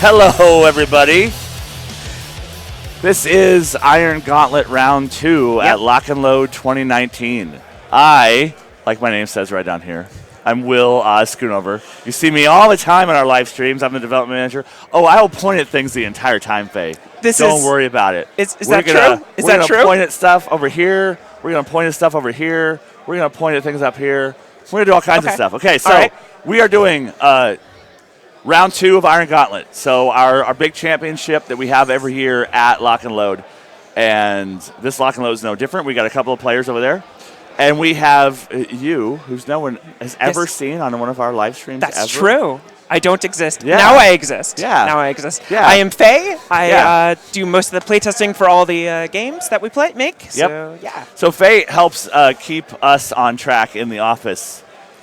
Hello, everybody. This is Iron Gauntlet Round 2 at Lock and Load 2019. I, like my name says right down here, I'm Will Schoonover. You see me all the time in our live streams. I'm the development manager. Oh, I will point at things the entire time, Faye. Don't worry about it. Is that true? Is that true? We're going to point at stuff over here. We're going to point at stuff over here. We're going to point at things up here. We're going to do all kinds of stuff. Okay, so we are doing Round 2 of Iron Gauntlet. So our big championship that we have every year at Lock and Load. And this Lock and Load is no different. We got a couple of players over there. And we have you, who's no one has ever seen on one of our live streams. That's true. I don't exist. Yeah. Now I exist. Yeah. Now I exist. Yeah. I am Faye. I do most of the playtesting for all the games that we make. So, yeah. So Faye helps keep us on track in the office,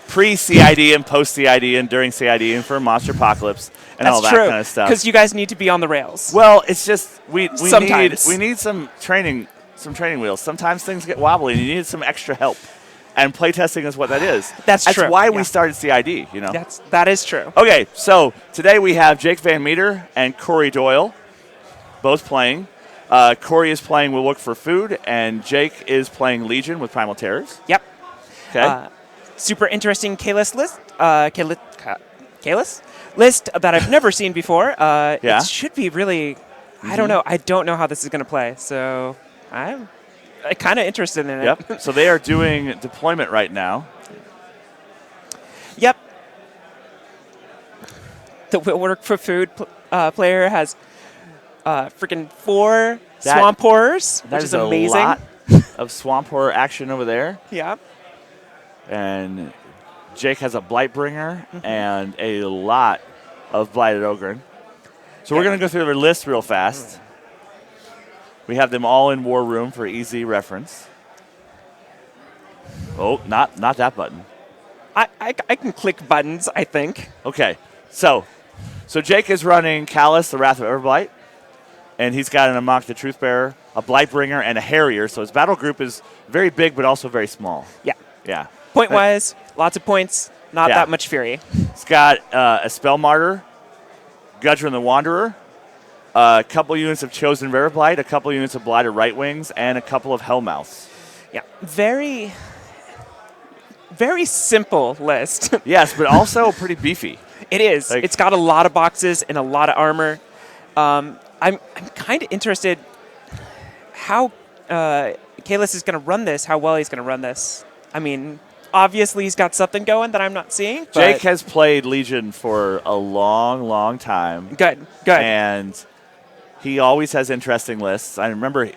pre-CID and post-CID and during CID and for Monster Apocalypse and all that kind of stuff. Because you guys need to be on the rails. Well, it's just we Sometimes. need some training wheels. Sometimes things get wobbly and you need some extra help. And playtesting is what that is. That's true. That's why we started CID, you know. That is true. Okay, so today we have Jake Van Meter and Corey Doyle both playing. Corey is playing We'll Look for Food, and Jake is playing Legion with Primal Terrors. Yep. Okay. Super interesting Kalis list. Kalis list that I've never seen before. It should be really. I don't know. I don't know how this is going to play. So I'm kind of interested in it. Yep. So they are doing deployment right now. Yep. The Will Work for Food player has freaking 4 Swamp Horrors, which is amazing. A lot of Swamp Horror action over there. Yeah. And Jake has a Blightbringer and a lot of Blighted Ogre. So we're going to go through their list real fast. We have them all in War Room for easy reference. Oh, not that button. I can click buttons, I think. Okay, so Jake is running Callus, the Wrath of Everblight, and he's got an Amok the Truthbearer, a Blightbringer, and a Harrier. So his battle group is very big, but also very small. Yeah. Yeah. Point-wise, lots of points, not that much fury. He's got a Spell Martyr, Gudrun the Wanderer, a couple units of Chosen Riverblight, a couple units of Blighted Right Wings, and a couple of Hellmouths. Yeah. Very, very simple list. Yes, but also pretty beefy. It is. It's got a lot of boxes and a lot of armor. I'm kind of interested how Kalis is going to run this, how well he's going to run this. I mean, obviously he's got something going that I'm not seeing. Jake has played Legion for a long, long time. Good. And he always has interesting lists. I remember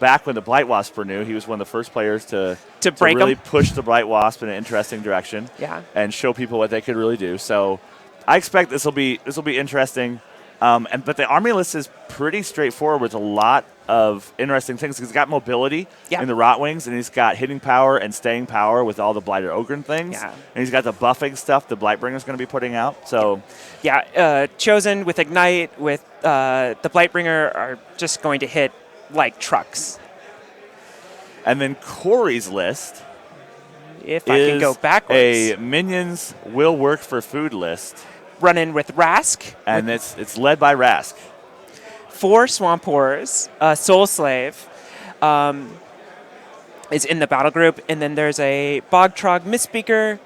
back when the Blight Wasp were new, he was one of the first players to really push the Blight Wasp in an interesting direction. Yeah. And show people what they could really do. So I expect this will be interesting. But the army list is pretty straightforward with a lot of interesting things. He's got mobility in the Rot Wings, and he's got hitting power and staying power with all the Blighted Ogre things. Yeah. And he's got the buffing stuff the Blightbringer is going to be putting out. So, Chosen with Ignite, with the Blightbringer are just going to hit like trucks. And then Corey's list, if I can go backwards, a Minions Will Work for Food list. Running with Rask. And it's led by Rask. 4 Swamp Horrors, Soul Slave is in the battle group, and then there's a Bogtrog Misspeaker,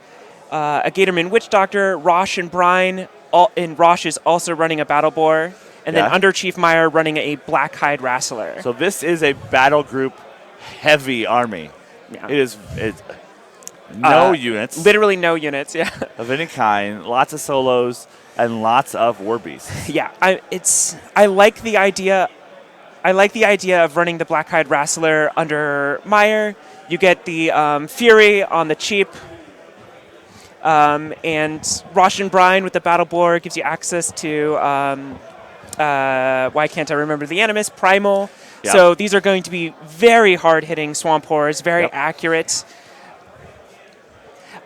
a Gatorman Witch Doctor, Rosh and Brine, and Rosh is also running a Battle Boar, and then Under Chief Meyer running a Blackhide Wrestler. So this is a battle group heavy army. Yeah. It's no units. Literally no units, of any kind. Lots of solos and lots of war beasts. Yeah, I like the idea. I like the idea of running the Blackhide Wrestler under Meyer. You get the Fury on the cheap, and Rosh and Brine with the Battle Boar gives you access to. Why can't I remember the Animus? Primal. Yep. So these are going to be very hard-hitting Swamp Horrors, very accurate.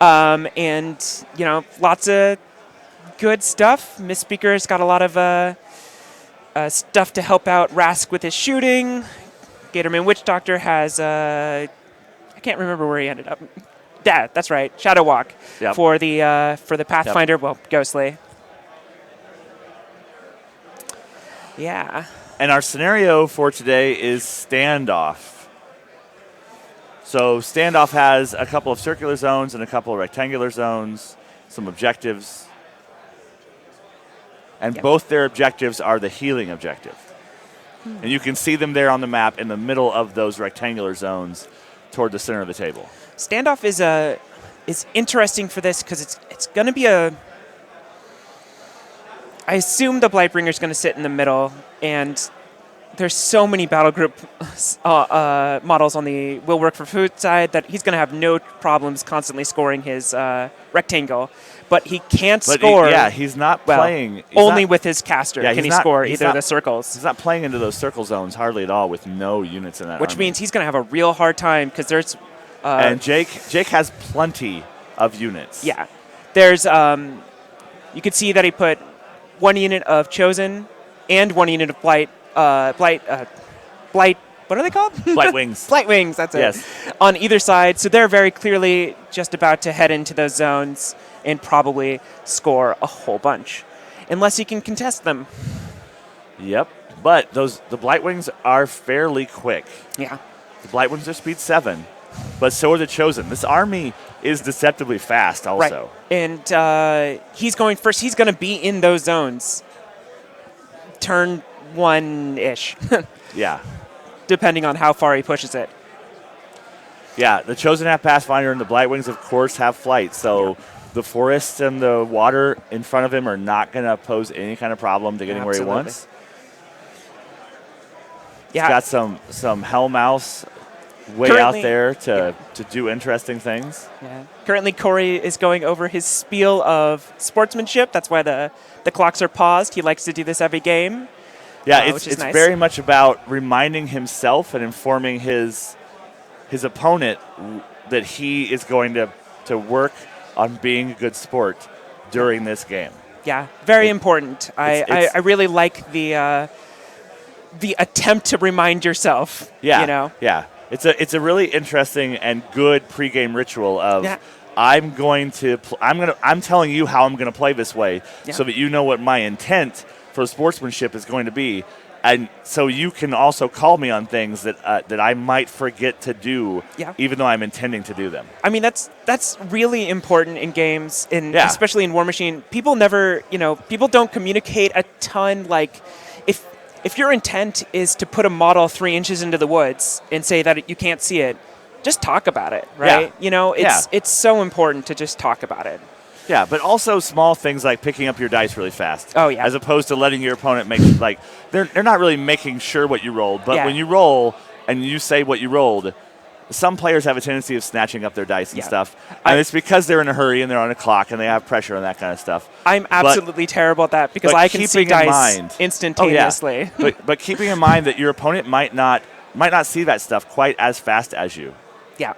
And, lots of good stuff. Misspeaker's got a lot of stuff to help out Rask with his shooting. Gatorman Witch Doctor has, I can't remember where he ended up. Yeah, that's right. Shadow Walk for the Pathfinder. Yep. Well, Ghostly. Yeah. And our scenario for today is standoff. So standoff has a couple of circular zones and a couple of rectangular zones, some objectives. And both their objectives are the healing objective. And you can see them there on the map in the middle of those rectangular zones toward the center of the table. Standoff is interesting for this because it's going to be a... I assume the Blightbringer is going to sit in the middle, and there's so many battle group models on the Will Work for Food side that he's going to have no problems constantly scoring his rectangle. But he can't score. He's not playing. Only with his caster can he score either of the circles. He's not playing into those circle zones hardly at all with no units in that Which army. means he's going to have a real hard time because there's... and Jake has plenty of units. Yeah. There's... you could see that he put 1 unit of Chosen and 1 unit of Blight... Blight... What are they called? Blight Wings. Blight Wings, that's it. Yes. On either side. So they're very clearly just about to head into those zones and probably score a whole bunch. Unless he can contest them. Yep. But the Blight Wings are fairly quick. Yeah. The Blight Wings are speed 7, but so are the Chosen. This army is deceptively fast also. Right. And he's going first. He's going to be in those zones. Turn 1-ish. Yeah. Depending on how far he pushes it. Yeah, the Chosen have Pathfinder, and the Blight Wings, of course, have flight. So the forests and the water in front of him are not going to pose any kind of problem to getting where he wants. Yeah. He's got some Hellmouse way out there to do interesting things. Yeah. Currently, Corey is going over his spiel of sportsmanship. That's why the clocks are paused. He likes to do this every game. Yeah, it's nice. Very much about reminding himself and informing his opponent that he is going to work on being a good sport during this game. Yeah, very important. I really like the attempt to remind yourself. Yeah, you know. Yeah, it's a really interesting and good pregame ritual of I'm telling you how I'm going to play this way so that you know what my intent for sportsmanship is going to be, and so you can also call me on things that I might forget to do, even though I'm intending to do them. I mean, that's really important in games, especially in War Machine. People don't communicate a ton. Like, if your intent is to put a model 3 inches into the woods and say that you can't see it, just talk about it, right? Yeah. It's so important to just talk about it. Yeah, but also small things like picking up your dice really fast. Oh, yeah. As opposed to letting your opponent make, they're not really making sure what you rolled, but when you roll and you say what you rolled, some players have a tendency of snatching up their dice and stuff. And it's because they're in a hurry and they're on a clock and they have pressure and that kind of stuff. I'm absolutely terrible at that because I can see dice instantaneously. Oh, yeah. but keeping in mind that your opponent might not see that stuff quite as fast as you. Yeah.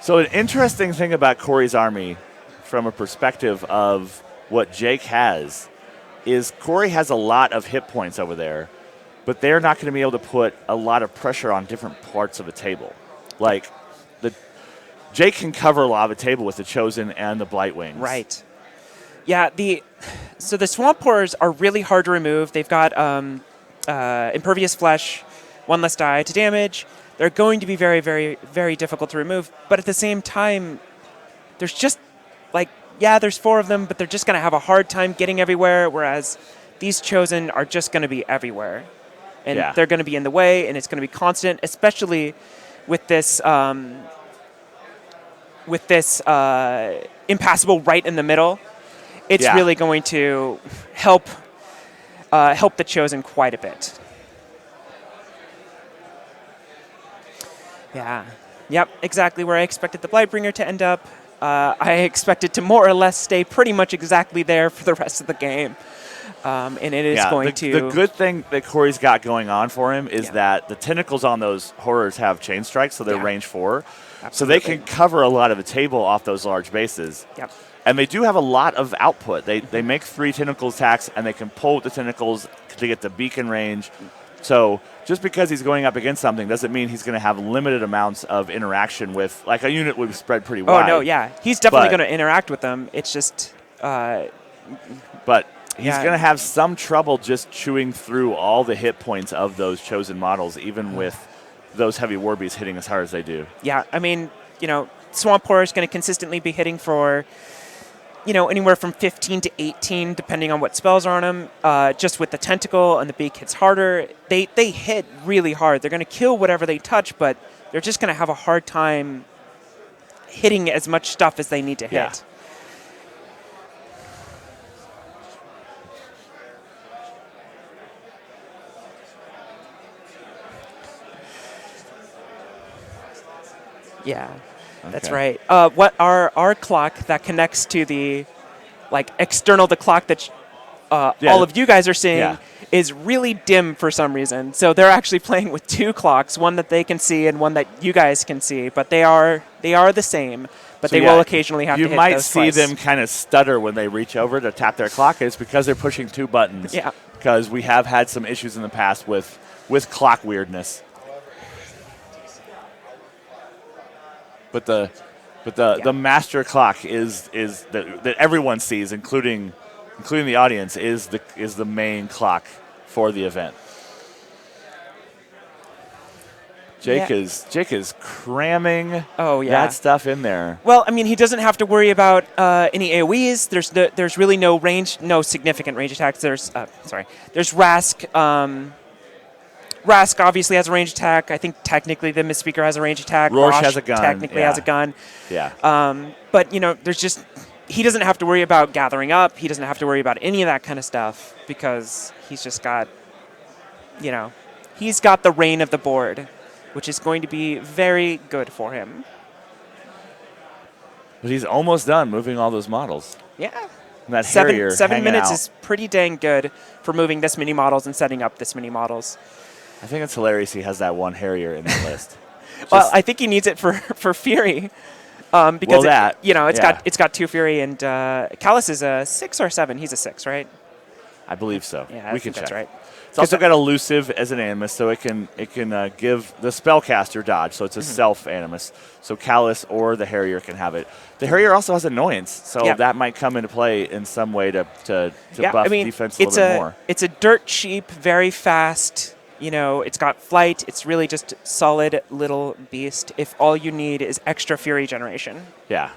So an interesting thing about Corey's army from a perspective of what Jake has is Corey has a lot of hit points over there, but they're not going to be able to put a lot of pressure on different parts of the table. Like, Jake can cover a lot of the table with the Chosen and the Blight Wings. Right. Yeah, so the Swamp Horrors are really hard to remove. They've got Impervious Flesh, 1 less die to damage. They're going to be very, very, very difficult to remove. But at the same time, there's just, there's 4 of them, but they're just going to have a hard time getting everywhere, whereas these Chosen are just going to be everywhere. And they're going to be in the way, and it's going to be constant, especially with this impassable right in the middle. It's really going to help the Chosen quite a bit. Yeah. Yep, exactly where I expected the Blightbringer to end up. I expected to more or less stay pretty much exactly there for the rest of the game. And it is going to... The good thing that Corey's got going on for him is that the tentacles on those horrors have chain strikes, so they're range 4. Absolutely. So they can cover a lot of the table off those large bases. Yep. And they do have a lot of output. They make 3 tentacle attacks, and they can pull with the tentacles to get the beacon range. So just because he's going up against something doesn't mean he's going to have limited amounts of interaction with, like a unit would spread pretty wide. Oh, no, yeah. He's definitely But- going to interact with them. It's just, But he's Yeah. going to have some trouble just chewing through all the hit points of those chosen models, even with those heavy war beasts hitting as hard as they do. yeah, I mean, Swamp Horror is going to consistently be hitting for, anywhere from 15 to 18, depending on what spells are on him. Just with the tentacle and the beak hits harder. They hit really hard. They're going to kill whatever they touch, but they're just going to have a hard time hitting as much stuff as they need to hit. Yeah. Yeah, that's Okay. right. What our clock that connects to the external the clock that Yeah, all of you guys are seeing yeah. is really dim for some reason. So they're actually playing with two clocks, one that they can see and one that you guys can see. But they are the same. But So they yeah, will occasionally have to hit You might those see twice. them kind of stutter when they reach over to tap their clock. It's because they're pushing two buttons. Yeah. Because we have had some issues in the past with clock weirdness. But the master clock is that everyone sees, including the audience, is the main clock for the event. Jake is cramming that stuff in there. Well, I mean, he doesn't have to worry about any AoEs. There's really no significant range attacks. There's Rask. Rask obviously has a range attack. I think technically the Misspeaker has a range attack. Rosh has a gun, Technically yeah. has a gun. Yeah. But there's just he doesn't have to worry about gathering up. He doesn't have to worry about any of that kind of stuff because he's just got, he's got the reign of the board, which is going to be very good for him. But he's almost done moving all those models. Yeah. And that Harrier 7 hanging minutes out. is pretty dang good for moving this many models and setting up this many models. I think it's hilarious he has that one Harrier in the list. Well, I think he needs it for Fury. Because it's got 2 Fury and Callus is a 6 or 7. He's a 6, right? I believe so. Yeah, we I can think check. that's right. It's also got elusive as an animus, so it can give the spellcaster dodge. So it's a self animus. So Callus or the Harrier can have it. The Harrier also has annoyance, so that might come into play in some way to buff defense a little bit more. It's a dirt cheap, very fast. It's got flight. It's really just solid little beast. If all you need is extra Fury generation. Yeah.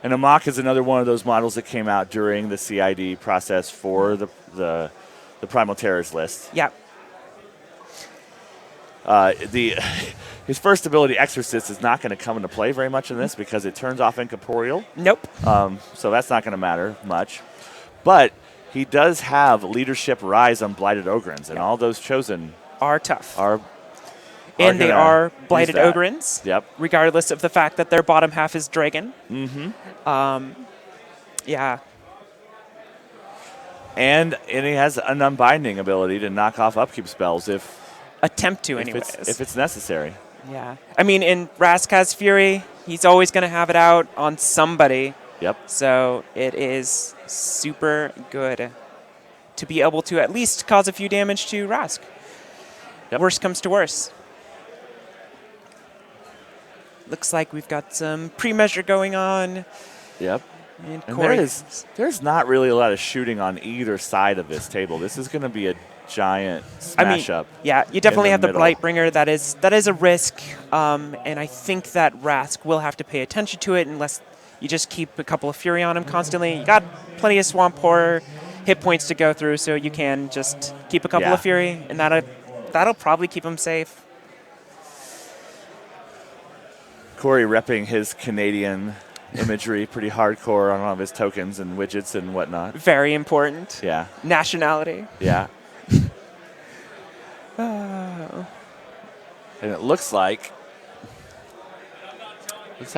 And Amok is another one of those models that came out during the CID process for the Primal Terrors list. Yeah. His first ability, Exorcist, is not going to come into play very much in this because it turns off Incorporeal. Nope. So that's not going to matter much. But he does have Leadership Rise on Blighted Ogrins, and all those chosen are tough. And they are Blighted Ogrins. Yep. Regardless of the fact that their bottom half is Dragon. Mm-hmm. Yeah. And he has an Unbinding ability to knock off upkeep spells if it's necessary. Yeah. I mean, in Rask has Fury. He's always going to have it out on somebody. Yep. So it is super good to be able to at least cause a few damage to Rask. Yep. Worst comes to worst. Looks like we've got some pre-measure going on. Yep. And And there's not really a lot of shooting on either side of this table. This is going to be a giant smash up. Yeah, you definitely have the middle. Blightbringer. That is a risk, and I think that Rask will have to pay attention to it unless you just keep a couple of Fury on him constantly. You got plenty of Swamp Horror hit points to go through, so you can just keep a couple of Fury, and that'll probably keep him safe. Corey repping his Canadian imagery pretty hardcore on all of his tokens and widgets and whatnot. Very important. Yeah. Nationality. Yeah. And it looks like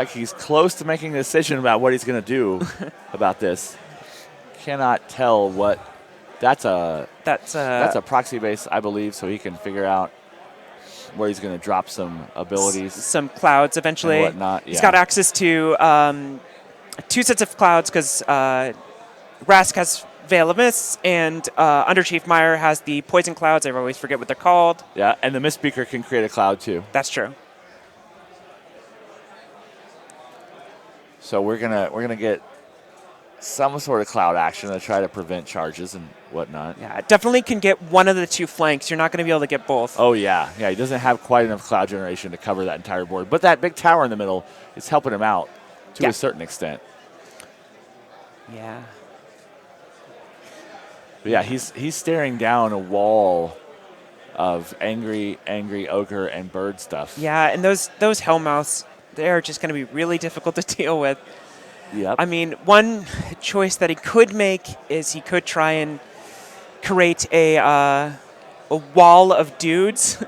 he's close to making a decision about what he's going to do about this. Cannot tell what. That's a proxy base, I believe, so he can figure out where he's going to drop some abilities. Some clouds eventually. And whatnot. Yeah. He's got access to 2 sets of clouds because Rask has Veil of Mist, and Under Chief Meyer has the Poison Clouds. I always forget what they're called. Yeah, and the Mistbeaker can create a cloud too. That's true. So we're gonna get some sort of cloud action to try to prevent charges and whatnot. Yeah, definitely can get one of the two flanks. You're not going to be able to get both. Oh yeah, yeah. He doesn't have quite enough cloud generation to cover that entire board, but that big tower in the middle is helping him out to a certain extent. Yeah. But yeah, he's staring down a wall of angry ogre and bird stuff. Yeah, and those Hellmouths, they're just going to be really difficult to deal with. Yep. I mean, one choice that he could make is he could try and create a wall of dudes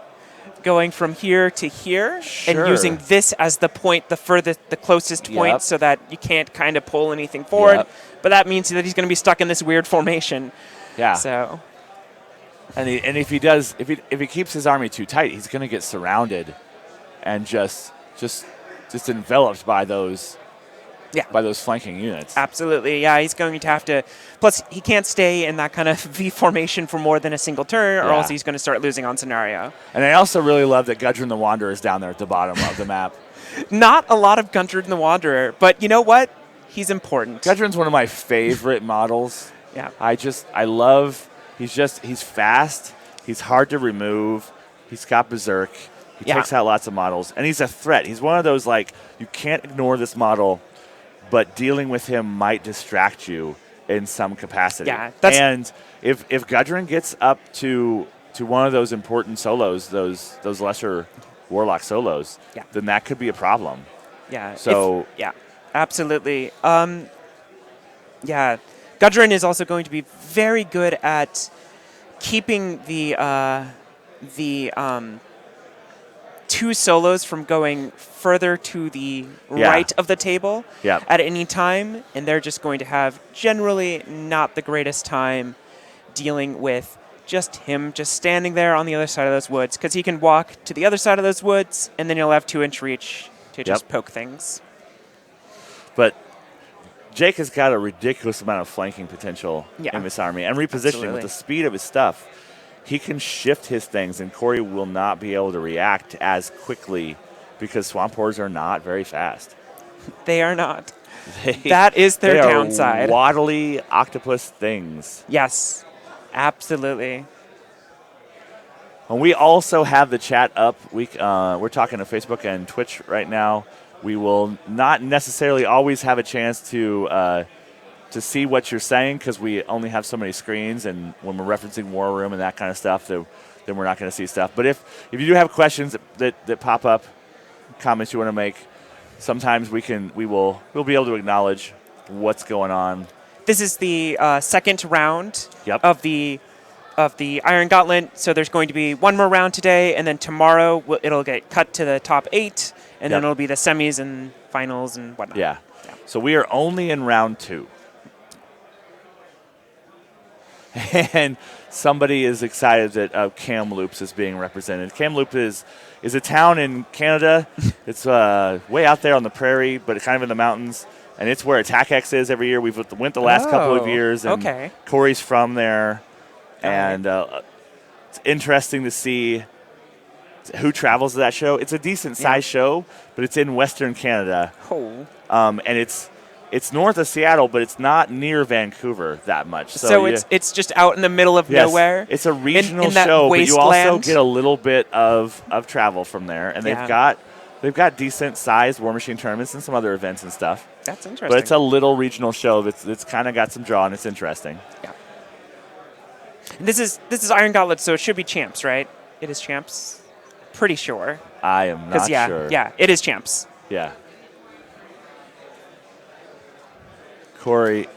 going from here to here, and using this as the point, the closest point, so that you can't kind of pull anything forward. But that means that he's going to be stuck in this weird formation. Yeah. So. And if he keeps his army too tight, he's going to get surrounded, and just enveloped by those. Yeah. By those flanking units. Absolutely, yeah. He's going to have to. Plus, he can't stay in that kind of V formation for more than a single turn, or else he's going to start losing on scenario. And I also really love that Gudrun the Wanderer is down there at the bottom of the map. Not a lot of Gudrun the Wanderer, but you know what? He's important. Gudrun's one of my favorite models. Yeah. I love. He's fast. He's hard to remove. He's got Berserk. He takes out lots of models, and he's a threat. He's one of those, like, you can't ignore this model, but dealing with him might distract you in some capacity. Yeah, and if Gudrun gets up to one of those important solos, those lesser Warlock solos, then that could be a problem. Yeah. So absolutely. Yeah, Gudrun is also going to be very good at keeping the two solos from going further to the right of the table at any time, and they're just going to have generally not the greatest time dealing with just him just standing there on the other side of those woods, because he can walk to the other side of those woods, and then you'll have 2-inch reach to just poke things. But Jake has got a ridiculous amount of flanking potential in this army, and repositioning with the speed of his stuff. He can shift his things, and Corey will not be able to react as quickly because Swamp Horrors are not very fast. They are not. That is their downside. They are waddly octopus things. Yes, absolutely. And we also have the chat up. We're talking to Facebook and Twitch right now. We will not necessarily always have a chance to see what you're saying, because we only have so many screens, and when we're referencing War Room and that kind of stuff, then we're not going to see stuff. But if you do have questions that pop up, comments you want to make, sometimes we'll be able to acknowledge what's going on. This is the second round of the Iron Gauntlet, so there's going to be one more round today, and then tomorrow it'll get cut to the top 8, and then it'll be the semis and finals and whatnot. Yeah. So we are only in round 2. And somebody is excited that Kamloops is being represented. Kamloops is a town in Canada. It's way out there on the prairie, but kind of in the mountains. And it's where Attack X is every year. We've went the last couple of years. And Corey's from there. And it's interesting to see who travels to that show. It's a decent-sized show, but it's in Western Canada. And it's north of Seattle, but it's not near Vancouver that much. So it's just out in the middle of nowhere. It's a regional show, but you also get a little bit of travel from there. And they've got decent-sized War Machine tournaments and some other events and stuff. That's interesting. But it's a little regional show that's kind of got some draw, and it's interesting. Yeah. And this is Iron Gauntlet, so it should be champs, right? It is champs. Pretty sure. I am not sure. Yeah, it is champs. Yeah. Corey.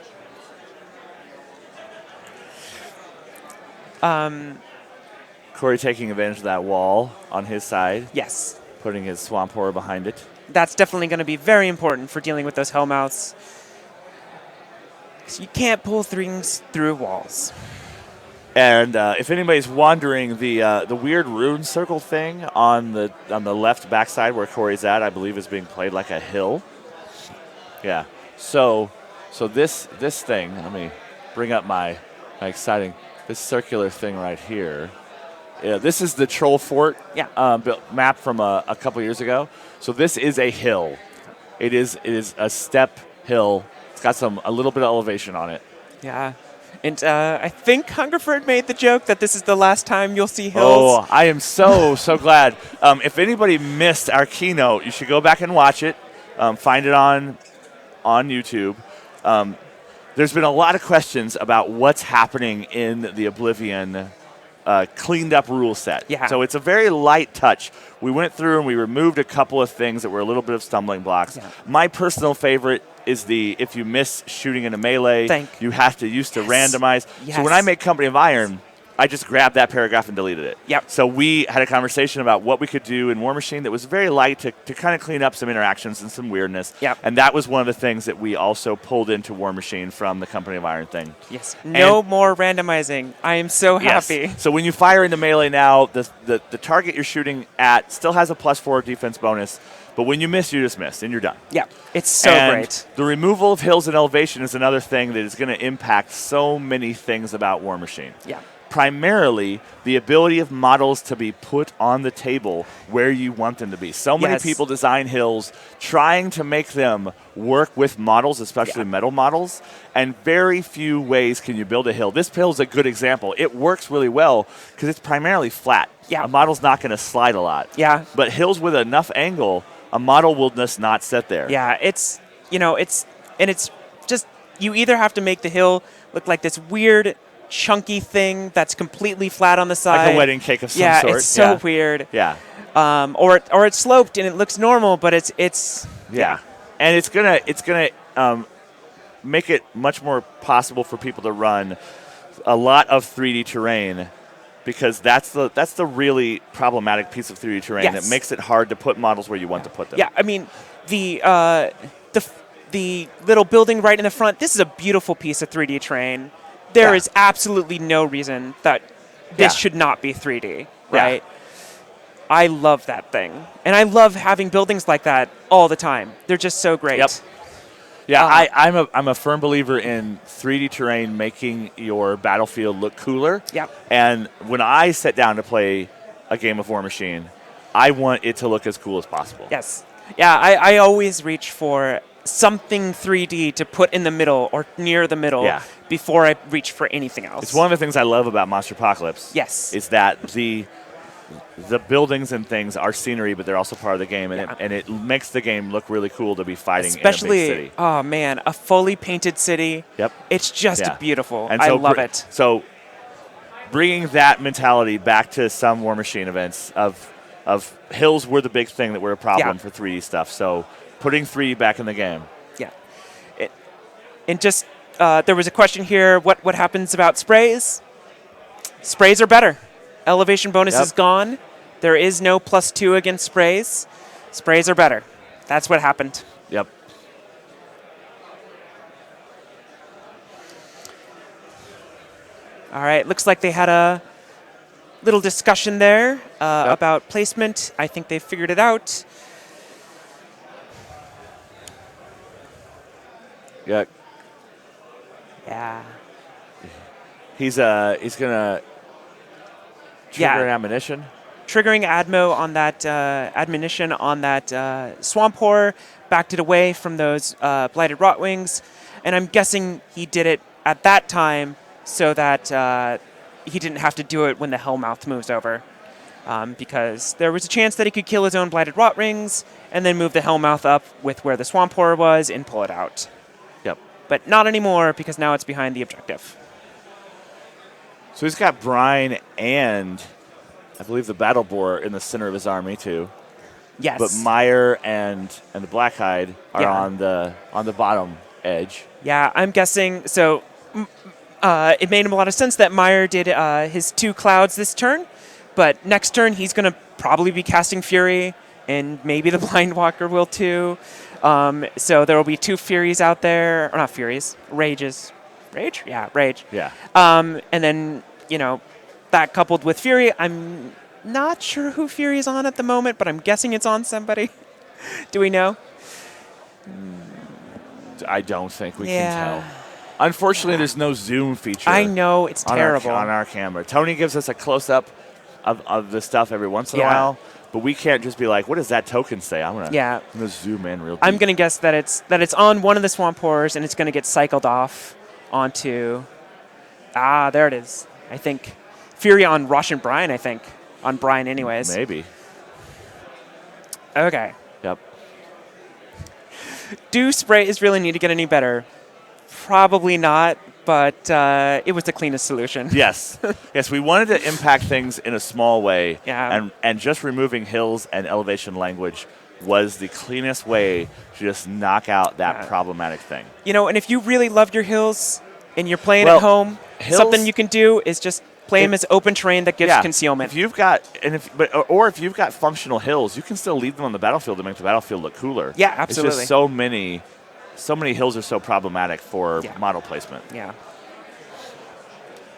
Corey taking advantage of that wall on his side. Yes. Putting his Swamp Horror behind it. That's definitely going to be very important for dealing with those Hellmouths. You can't pull things through walls. And if anybody's wondering, the weird rune circle thing on the left backside where Corey's at, I believe is being played like a hill. Yeah. So this thing, let me bring up my exciting, this circular thing right here. Yeah, this is the Troll Fort map from a couple years ago. So this is a hill. It is a step hill. It's got a little bit of elevation on it. Yeah. And I think Hungerford made the joke that this is the last time you'll see hills. Oh, I am so glad. If anybody missed our keynote, you should go back and watch it. Find it on YouTube. There's been a lot of questions about what's happening in the Oblivion cleaned up rule set. Yeah. So it's a very light touch. We went through and we removed a couple of things that were a little bit of stumbling blocks. Yeah. My personal favorite is if you miss shooting in a melee, you have to use to randomize. Yes. So when I make Company of Iron, I just grabbed that paragraph and deleted it. Yep. So we had a conversation about what we could do in War Machine that was very light to kind of clean up some interactions and some weirdness. Yep. And that was one of the things that we also pulled into War Machine from the Company of Iron thing. Yes. No more randomizing. I am so happy. Yes. So when you fire into melee now, the target you're shooting at still has a +4 defense bonus. But when you miss, you just miss, and you're done. Yeah, it's so great. The removal of hills and elevation is another thing that is going to impact so many things about War Machine. Yeah. Primarily, the ability of models to be put on the table where you want them to be. So many people design hills trying to make them work with models, especially metal models, and very few ways can you build a hill. This hill is a good example. It works really well because it's primarily flat. Yeah. A model's not going to slide a lot. Yeah. But hills with enough angle, a model will just not sit there. Yeah, it's just, you either have to make the hill look like this weird, chunky thing that's completely flat on the side. Like a wedding cake of some sort. Yeah, it's so weird. Yeah. Or it's sloped and it looks normal, but it's And it's gonna make it much more possible for people to run a lot of 3D terrain, because that's the really problematic piece of 3D terrain that makes it hard to put models where you want to put them. Yeah, I mean the little building right in the front. This is a beautiful piece of 3D terrain. There is absolutely no reason that this should not be 3D, right? Yeah. I love that thing. And I love having buildings like that all the time. They're just so great. Yep. Yeah, I'm a firm believer in 3D terrain making your battlefield look cooler. Yep. And when I sit down to play a game of War Machine, I want it to look as cool as possible. Yes. Yeah, I always reach for something 3D to put in the middle or near the middle before I reach for anything else. It's one of the things I love about Monster Apocalypse. Yes. Is that the buildings and things are scenery, but they're also part of the game, and it makes the game look really cool to be fighting in a big city. Oh man, a fully painted city. Yep. It's just beautiful. And so I love it. So bringing that mentality back to some War Machine events of hills were the big thing that were a problem for 3D stuff. So putting 3D back in the game. Yeah. And just there was a question here. What happens about sprays? Sprays are better. Elevation bonus is gone. There is no +2 against sprays. Sprays are better. That's what happened. Yep. All right. Looks like they had a little discussion there about placement. I think they figured it out. Yeah. Yeah. He's gonna trigger ammunition. Triggering Admo on that admonition on that swamp horror, backed it away from those blighted rotwings, and I'm guessing he did it at that time so that he didn't have to do it when the Hellmouth moves over, because there was a chance that he could kill his own blighted rotwings and then move the Hellmouth up with where the swamp horror was and pull it out. Yep. But not anymore, because now it's behind the objective. So he's got Brine and I believe the Battle Boar in the center of his army too. Yes. But Meyer and the Blackhide are on the bottom edge. Yeah, I'm guessing. So it made him a lot of sense that Meyer did his 2 clouds this turn, but next turn he's going to probably be casting Fury, and maybe the Blind Walker will too. So there will be 2 Furies out there, or not Furies, Rages. Rage? Yeah, Rage. Yeah. And then, that coupled with Fury, I'm not sure who Fury is on at the moment, but I'm guessing it's on somebody. Do we know? I don't think we can tell. Unfortunately, there's no zoom feature. I know, it's terrible. On our camera. Tony gives us a close-up of the stuff every once in a while, but we can't just be like, what does that token say? I'm gonna zoom in real deep. I'm going to guess that it's on one of the Swamp Horrors, and it's going to get cycled off onto... there it is. I think Fury on Rush and Brian, I think. On Brian anyways. Maybe. Okay. Yep. Do sprays really need to get any better? Probably not, but it was the cleanest solution. Yes. Yes, we wanted to impact things in a small way, Yeah. and just removing hills and elevation language was the cleanest way to just knock out that problematic thing. You know, and if you really love your hills and you're playing Well, at home, hills- something you can do is just play them as open terrain that gives concealment. If you've got if you've got functional hills, you can still leave them on the battlefield to make the battlefield look cooler. Yeah, absolutely. It's just so many hills are so problematic for model placement. Yeah.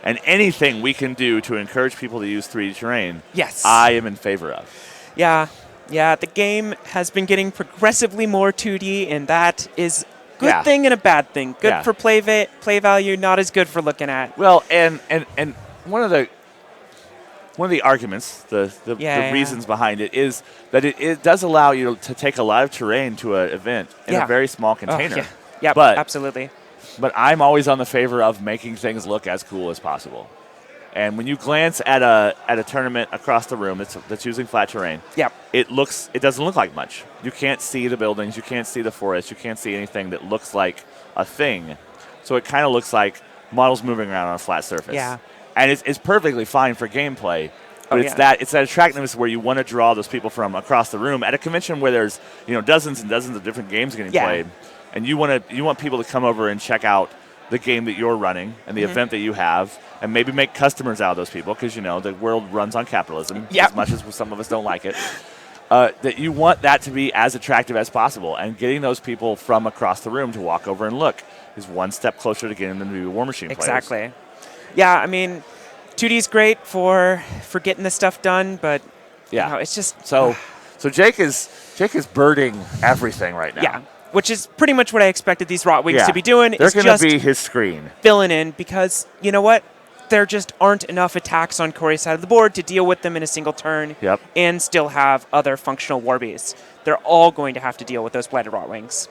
And anything we can do to encourage people to use 3D terrain, Yes. I am in favor of. Yeah. Yeah, the game has been getting progressively more 2D, and that is a good thing and a bad thing. Good for play value, not as good for looking at. Well, and one of the arguments, the reasons behind it is that it does allow you to take a lot of terrain to an event in a very small container. Yeah, but absolutely. But I'm always on the favor of making things look as cool as possible. And when you glance at a tournament across the room that's using flat terrain, it doesn't look like much. You can't see the buildings, you can't see the forest, you can't see anything that looks like a thing. So it kind of looks like models moving around on a flat surface. Yeah. And it's perfectly fine for gameplay. But it's that attractiveness where you want to draw those people from across the room at a convention where there's dozens and dozens of different games getting played, and you want people to come over and check out the game that you're running and the event that you have, and maybe make customers out of those people because the world runs on capitalism as much as some of us don't like it. That you want that to be as attractive as possible, and getting those people from across the room to walk over and look is one step closer to getting them to be War Machine players. Exactly. Yeah, I mean, 2D is great for getting this stuff done, but it's just so Jake is birding everything right now. Yeah, which is pretty much what I expected these Rot Wings to be doing. They're going to be his screen, filling in, because you know what? There just aren't enough attacks on Corey's side of the board to deal with them in a single turn, and still have other functional Warbies. They're all going to have to deal with those Blighted Rot Wings.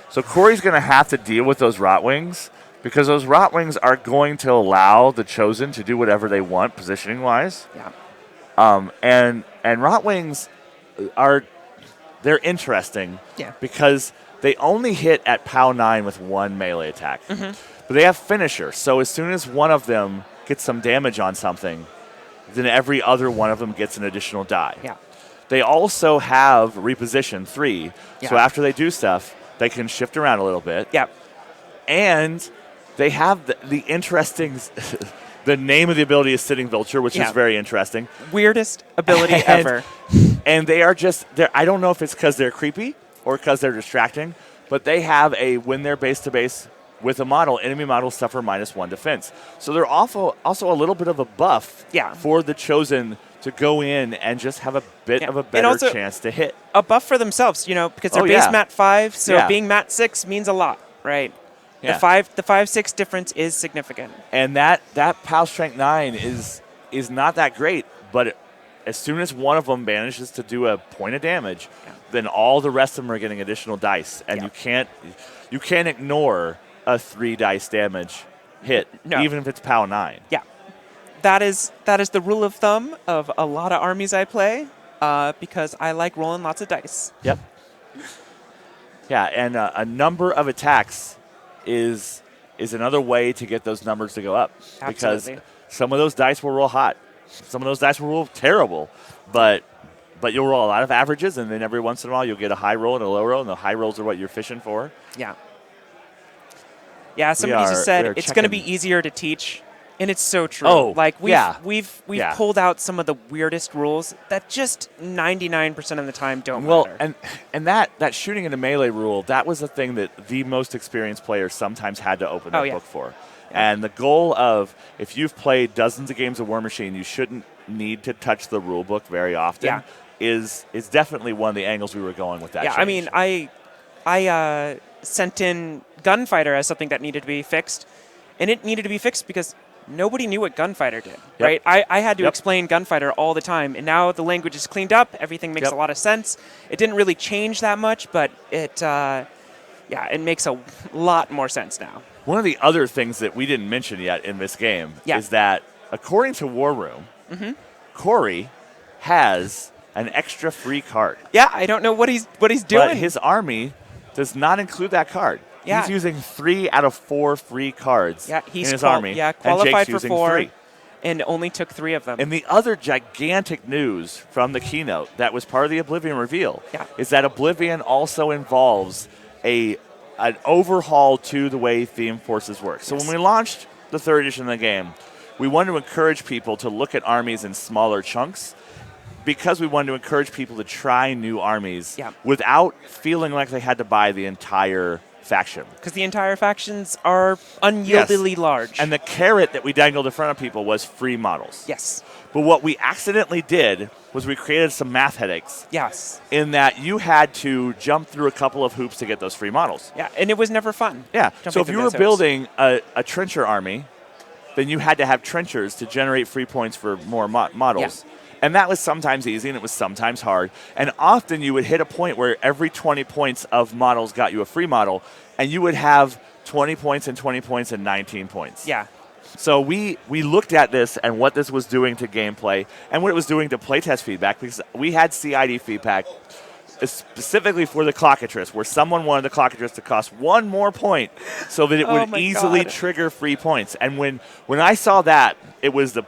So Corey's going to have to deal with those Rotwings, because those Rotwings are going to allow the Chosen to do whatever they want positioning-wise. Yeah. And Rotwings they're interesting because they only hit at POW 9 with one melee attack. But they have finisher, so as soon as one of them gets some damage on something, then every other one of them gets an additional die. Yeah. They also have reposition 3, so after they do stuff, they can shift around a little bit. Yep. And they have the interesting... the name of the ability is Sitting Vulture, which is very interesting. Weirdest ability ever. And they are just... I don't know if it's because they're creepy or because they're distracting, but they have when they're base-to-base with a model, enemy models suffer -1 defense. So they're also a little bit of a buff for the Chosen to go in and just have a bit of a better chance to hit. A buff for themselves, because they're base mat 5, so being mat 6 means a lot, right? Yeah. The 5/6 difference is significant. And that POW Strength 9 is not that great, but as soon as one of them manages to do a point of damage, then all the rest of them are getting additional dice, and you can't ignore a 3 dice damage hit, even if it's POW 9. Yeah. That is the rule of thumb of a lot of armies I play, because I like rolling lots of dice. Yep. Yeah, and a number of attacks is another way to get those numbers to go up. Absolutely. Because some of those dice will roll hot. Some of those dice will roll terrible, but you'll roll a lot of averages, and then every once in a while you'll get a high roll and a low roll, and the high rolls are what you're fishing for. Yeah. Yeah, somebody just said it's going to be easier to teach. And it's so true. Oh, we've pulled out some of the weirdest rules that just 99% of the time don't matter. And that shooting in a melee rule, that was the thing that the most experienced players sometimes had to open the book for. Yeah. And the goal of, if you've played dozens of games of War Machine, you shouldn't need to touch the rule book very often. Yeah. is definitely one of the angles we were going with that. Yeah, change. I mean, I sent in Gunfighter as something that needed to be fixed, and it needed to be fixed because nobody knew what Gunfighter did, right? I had to explain Gunfighter all the time, and now the language is cleaned up. Everything makes a lot of sense. It didn't really change that much, but it makes a lot more sense now. One of the other things that we didn't mention yet in this game is that, according to War Room, Corey has an extra free card. Yeah, I don't know what he's doing. But his army does not include that card. Yeah. He's using 3 out of 4 free cards in his army. Yeah, and qualified Jake's for using 4 3. and only took 3 of them. And the other gigantic news from the keynote that was part of the Oblivion reveal is that Oblivion also involves an overhaul to the way Theme Forces work. So when we launched the 3rd edition of the game, we wanted to encourage people to look at armies in smaller chunks because we wanted to encourage people to try new armies without feeling like they had to buy the entire faction. Because the entire factions are unyieldingly large. And the carrot that we dangled in front of people was free models. Yes. But what we accidentally did was we created some math headaches. Yes. In that you had to jump through a couple of hoops to get those free models. Yeah, and it was never fun. Yeah. So if you were building a trencher army, then you had to have trenchers to generate free points for more models. Yeah. And that was sometimes easy and it was sometimes hard. And often you would hit a point where every 20 points of models got you a free model, and you would have 20 points and 20 points and 19 points. Yeah. So we looked at this and what this was doing to gameplay and what it was doing to playtest feedback, because we had CID feedback specifically for the Clockatrice, where someone wanted the Clockatrice to cost 1 more point so that it would easily trigger free points. And when I saw that, it was the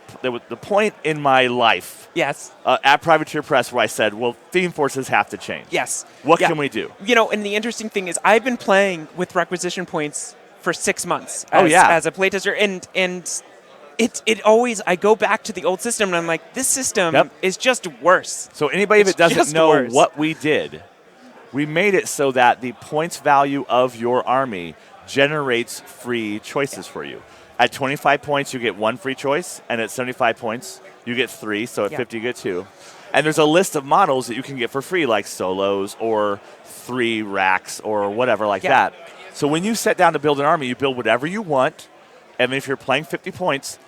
point in my life. Yes. At Privateer Press where I said, well, Theme Forces have to change. Yes. What can we do? You know, and the interesting thing is I've been playing with requisition points for 6 months as a playtester, and it always, I go back to the old system and I'm like, this system is just worse. So anybody that doesn't know what we did, we made it so that the points value of your army generates free choices for you. At 25 points, you get 1 free choice, and at 75 points, you get 3, so at 50 you get 2. And there's a list of models that you can get for free, like solos or 3 racks or whatever like that. So when you sit down to build an army, you build whatever you want, and if you're playing 50 points,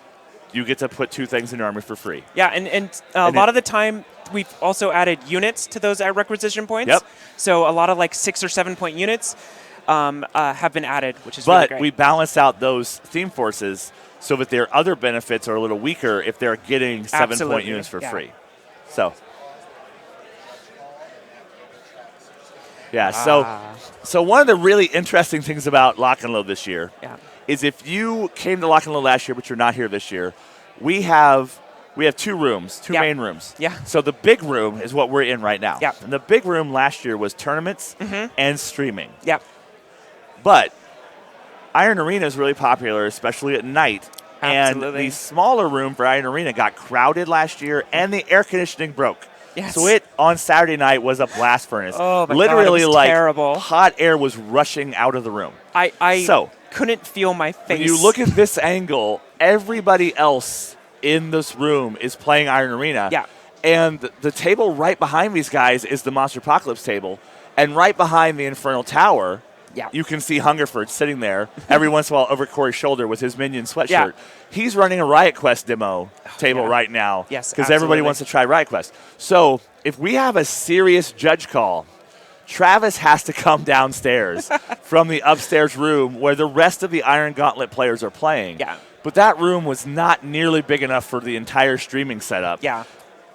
you get to put 2 things in your army for free. Yeah, and a lot of the time, we've also added units to those requisition points. Yep. So a lot of like 6 or 7 point units have been added, which is really great. But we balance out those Theme Forces so that their other benefits are a little weaker if they're getting 7-point units for free. So, so one of the really interesting things about Lock and Load this year is if you came to Lock and Load last year, but you're not here this year, we have 2 rooms, 2 main rooms. Yeah. So the big room is what we're in right now. Yeah. And the big room last year was tournaments and streaming. Yeah. But Iron Arena is really popular, especially at night. Absolutely. And the smaller room for Iron Arena got crowded last year, and the air conditioning broke. Yes. So it, on Saturday night, was a blast furnace. Oh, my Literally, God, it was terrible. Hot air was rushing out of the room. I couldn't feel my face. When you look at this angle, everybody else in this room is playing Iron Arena. Yeah. And the table right behind these guys is the Monster Apocalypse table. And right behind the Infernal Tower, you can see Hungerford sitting there every once in a while over Corey's shoulder with his Minion sweatshirt. Yeah. He's running a Riot Quest demo table right now. Yes, because everybody wants to try Riot Quest. So if we have a serious judge call, Travis has to come downstairs from the upstairs room where the rest of the Iron Gauntlet players are playing. Yeah. But that room was not nearly big enough for the entire streaming setup. Yeah.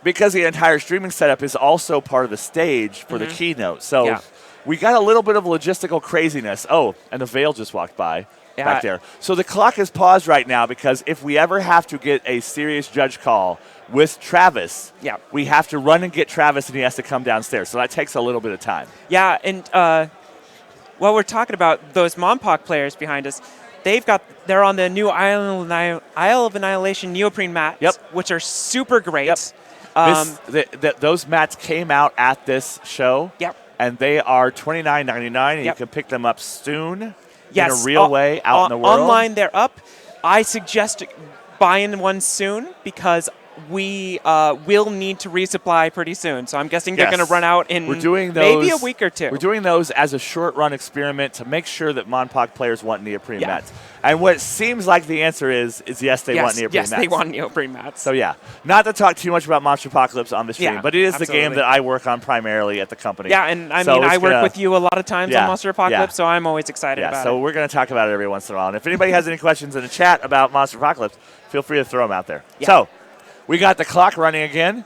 Because the entire streaming setup is also part of the stage for the keynote. So we got a little bit of logistical craziness. Oh, and the Veil just walked by back there. So the clock is paused right now because if we ever have to get a serious judge call with Travis, we have to run and get Travis, and he has to come downstairs. So that takes a little bit of time. Yeah, and while we're talking about those Mompoc players behind us, they're on the new Isle of Annihilation neoprene mats, which are super great. Those mats came out at this show. And they are $29.99, and you can pick them up soon in a real way out in the world. Online, they're up. I suggest buying one soon because we will need to resupply pretty soon. So I'm guessing they're going to run out in maybe a week or two. We're doing those as a short-run experiment to make sure that Monpok players want neoprene mats. And what it seems like the answer is yes, they want neoprene mats. Yes, they want neoprene mats. So yeah, not to talk too much about Monster Apocalypse on the stream, but it is the game that I work on primarily at the company. Yeah, and I work with you a lot of times on Monster Apocalypse, so I'm always excited about it. So we're going to talk about it every once in a while. And if anybody has any questions in the chat about Monster Apocalypse, feel free to throw them out there. Yeah. So we got the clock running again.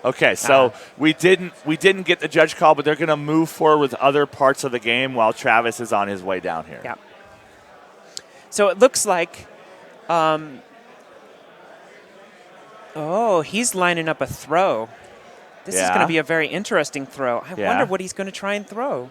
Okay, so we didn't get the judge call, but they're going to move forward with other parts of the game while Travis is on his way down here. Yeah. So it looks like, he's lining up a throw. This is going to be a very interesting throw. I wonder what he's going to try and throw.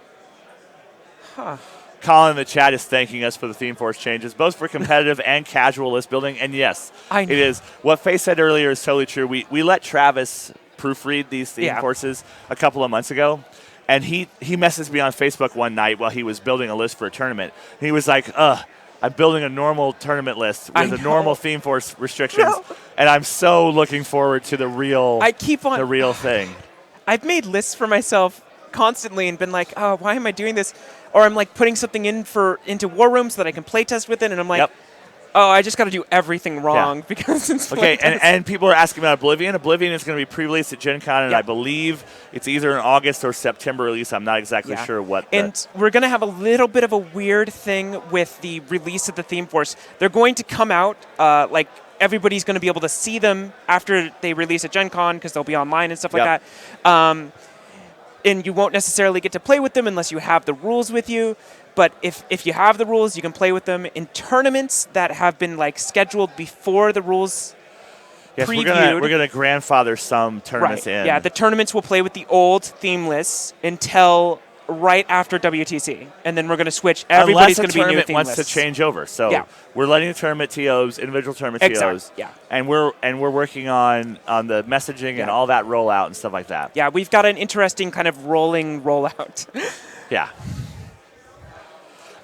Huh. Colin in the chat is thanking us for the Theme Force changes, both for competitive and casual list building. And yes, it is. What Faye said earlier is totally true. We let Travis proofread these Theme Forces a couple of months ago, and he messaged me on Facebook one night while he was building a list for a tournament. And he was like, I'm building a normal tournament list with a normal Theme Force restrictions, and I'm so looking forward to the real thing. I've made lists for myself constantly and been like, oh, why am I doing this? Or I'm like putting something into War Room so that I can playtest with it, and I'm like, oh, I just got to do everything wrong because it's okay. And people are asking about Oblivion. Oblivion is going to be pre-released at Gen Con, and I believe it's either an August or September release. I'm not exactly sure what. And we're going to have a little bit of a weird thing with the release of the Theme Force. They're going to come out like everybody's going to be able to see them after they release at Gen Con because they'll be online and stuff like that. And you won't necessarily get to play with them unless you have the rules with you. But if you have the rules, you can play with them in tournaments that have been like scheduled before the rules previewed. We're gonna grandfather some tournaments in. Yeah, the tournaments will play with the old theme lists until right after WTC, and then we're going to switch. Everybody's going to be new theme lists. Unless a tournament wants to change over. So we're letting the tournament TOs, individual tournament TOs, and we're working on the messaging and all that rollout and stuff like that. Yeah, we've got an interesting kind of rolling rollout. Yeah.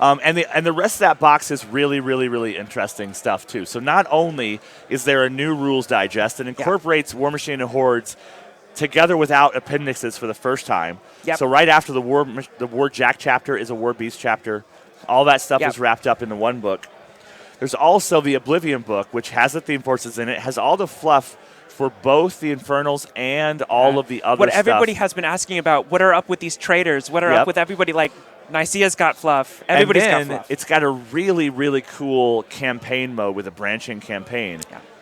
And the rest of that box is really, really, really interesting stuff too. So not only is there a new rules digest that incorporates War Machine and Hordes together without appendixes for the first time. So right after the War Jack chapter is a War Beast chapter. All that stuff is wrapped up into one book. There's also the Oblivion book, which has the Theme Forces in it. It has all the fluff for both the Infernals and all of the other what stuff. Everybody has been asking about, what are up with these traders? What are up with everybody? Like, Nicaea's got fluff. Everybody's got fluff. It's got a really, really cool campaign mode with a branching campaign.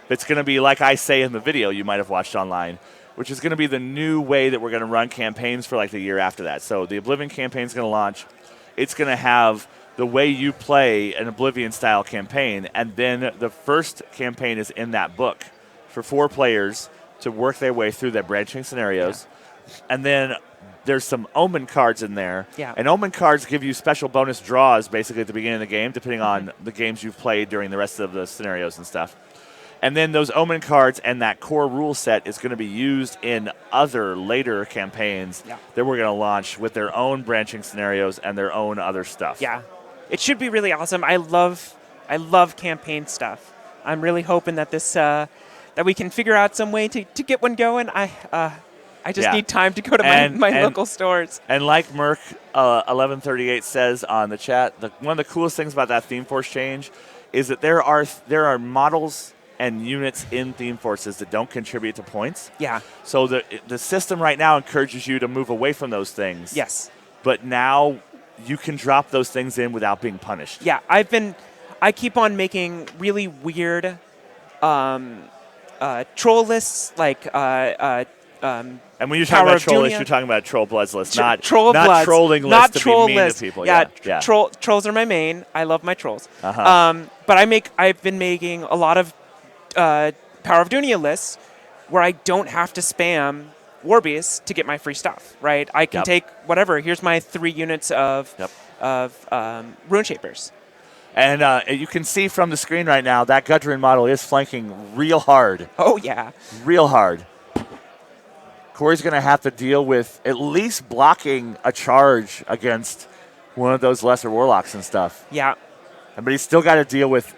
It's going to be, like I say in the video you might have watched online, which is going to be the new way that we're going to run campaigns for like the year after that. So the Oblivion campaign is going to launch. It's going to have the way you play an Oblivion-style campaign, and then the first campaign is in that book for 4 players to work their way through their branching scenarios. And then there's some Omen cards in there. And Omen cards give you special bonus draws basically at the beginning of the game, depending on the games you've played during the rest of the scenarios and stuff. And then those Omen cards and that core rule set is going to be used in other later campaigns that we're going to launch with their own branching scenarios and their own other stuff. Yeah. It should be really awesome. I love campaign stuff. I'm really hoping that this that we can figure out some way to get one going. I just need time to go to my local stores. And like Merc 1138 says on the chat, one of the coolest things about that Theme Force change is that there are models and units in Theme Forces that don't contribute to points. So the system right now encourages you to move away from those things. But now you can drop those things in without being punished. I keep on making really weird troll lists, like and when you're talking about troll lists, you're talking about Troll Bloods list, not Bloods, trolling lists to be mean to people. Trolls are my main. I love my trolls. But I've been making a lot of Power of Dunia lists where I don't have to spam Warbeasts to get my free stuff, right? I can take whatever. Here's my 3 units of Rune Shapers. And you can see from the screen right now that Gudrun model is flanking real hard. Oh, yeah. Real hard. Corey's going to have to deal with at least blocking a charge against one of those lesser warlocks and stuff. But he's still got to deal with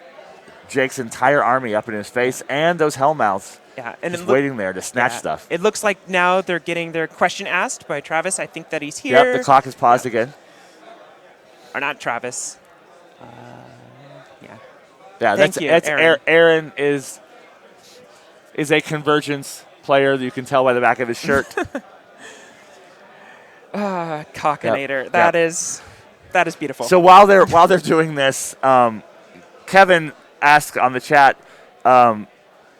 Jake's entire army up in his face and those Hellmouths and just waiting there to snatch stuff. It looks like now they're getting their question asked by Travis. I think that he's here. Yep, the clock is paused again. Or not Travis. Yeah, Thank you, Aaron. Aaron. Aaron is a convergence player. You can tell by the back of his shirt. Cockinator. Yep. That is beautiful. So while they're doing this, Kevin asked on the chat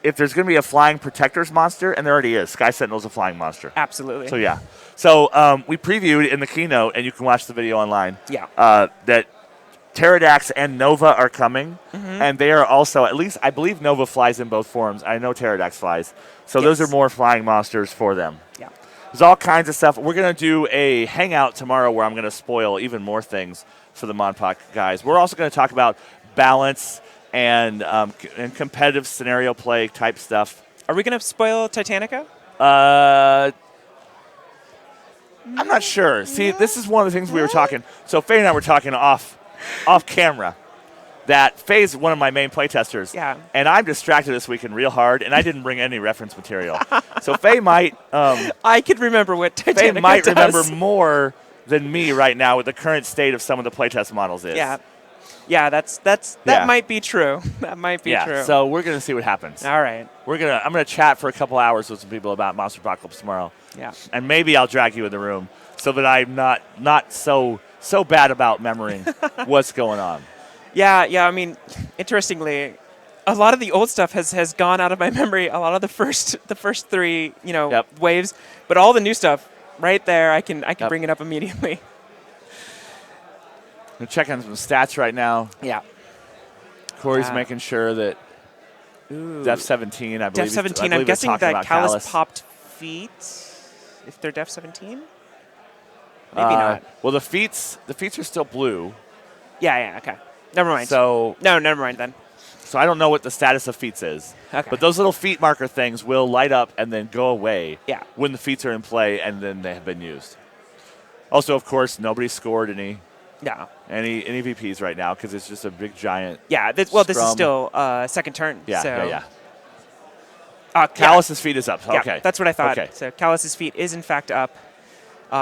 if there's going to be a flying protectors monster, and there already is. Sky Sentinel's a flying monster. Absolutely. So yeah. So we previewed in the keynote, and you can watch the video online. Yeah. That Pterodax and Nova are coming, and they are also, at least I believe Nova flies in both forms. I know Pterodax flies. So those are more flying monsters for them. Yeah. There's all kinds of stuff. We're going to do a hangout tomorrow where I'm going to spoil even more things for the Monpok guys. We're also going to talk about balance and competitive scenario play type stuff. Are we going to spoil Titanica? I'm not sure. See, this is one of the things we were talking. So Faye and I were talking off camera that Faye's one of my main playtesters. Yeah. And I'm distracted this weekend real hard, and I didn't bring any reference material. So Faye might I could remember what Titanica Faye might does. remember more than me right now with the current state of some of the playtest models is. Yeah. Yeah, that might be true. That might be true. So we're gonna see what happens. All right. I'm gonna chat for a couple hours with some people about Monster Apocalypse tomorrow. Yeah. And maybe I'll drag you in the room so that I'm not so bad about remembering what's going on. Yeah. I mean, interestingly, a lot of the old stuff has gone out of my memory. A lot of the first three, waves, but all the new stuff right there, I can bring it up immediately. I'm checking some stats right now. Yeah. Corey's making sure that Def 17, I believe. Def 17. I I'm guessing that Callus popped feet. If they're Def 17, maybe not. Well, the feats are still blue. Yeah. Okay. Never mind. So no, never mind then. So I don't know what the status of feats is. Okay. But those little feat marker things will light up and then go away. Yeah. When the feats are in play and then they have been used. Also, of course, nobody scored any VPs right now because it's just a big giant. Yeah. This is still second turn. Yeah. So. Callus's feet is up. Yeah, Okay. that's what I thought. Okay. So Callus's feet is in fact up,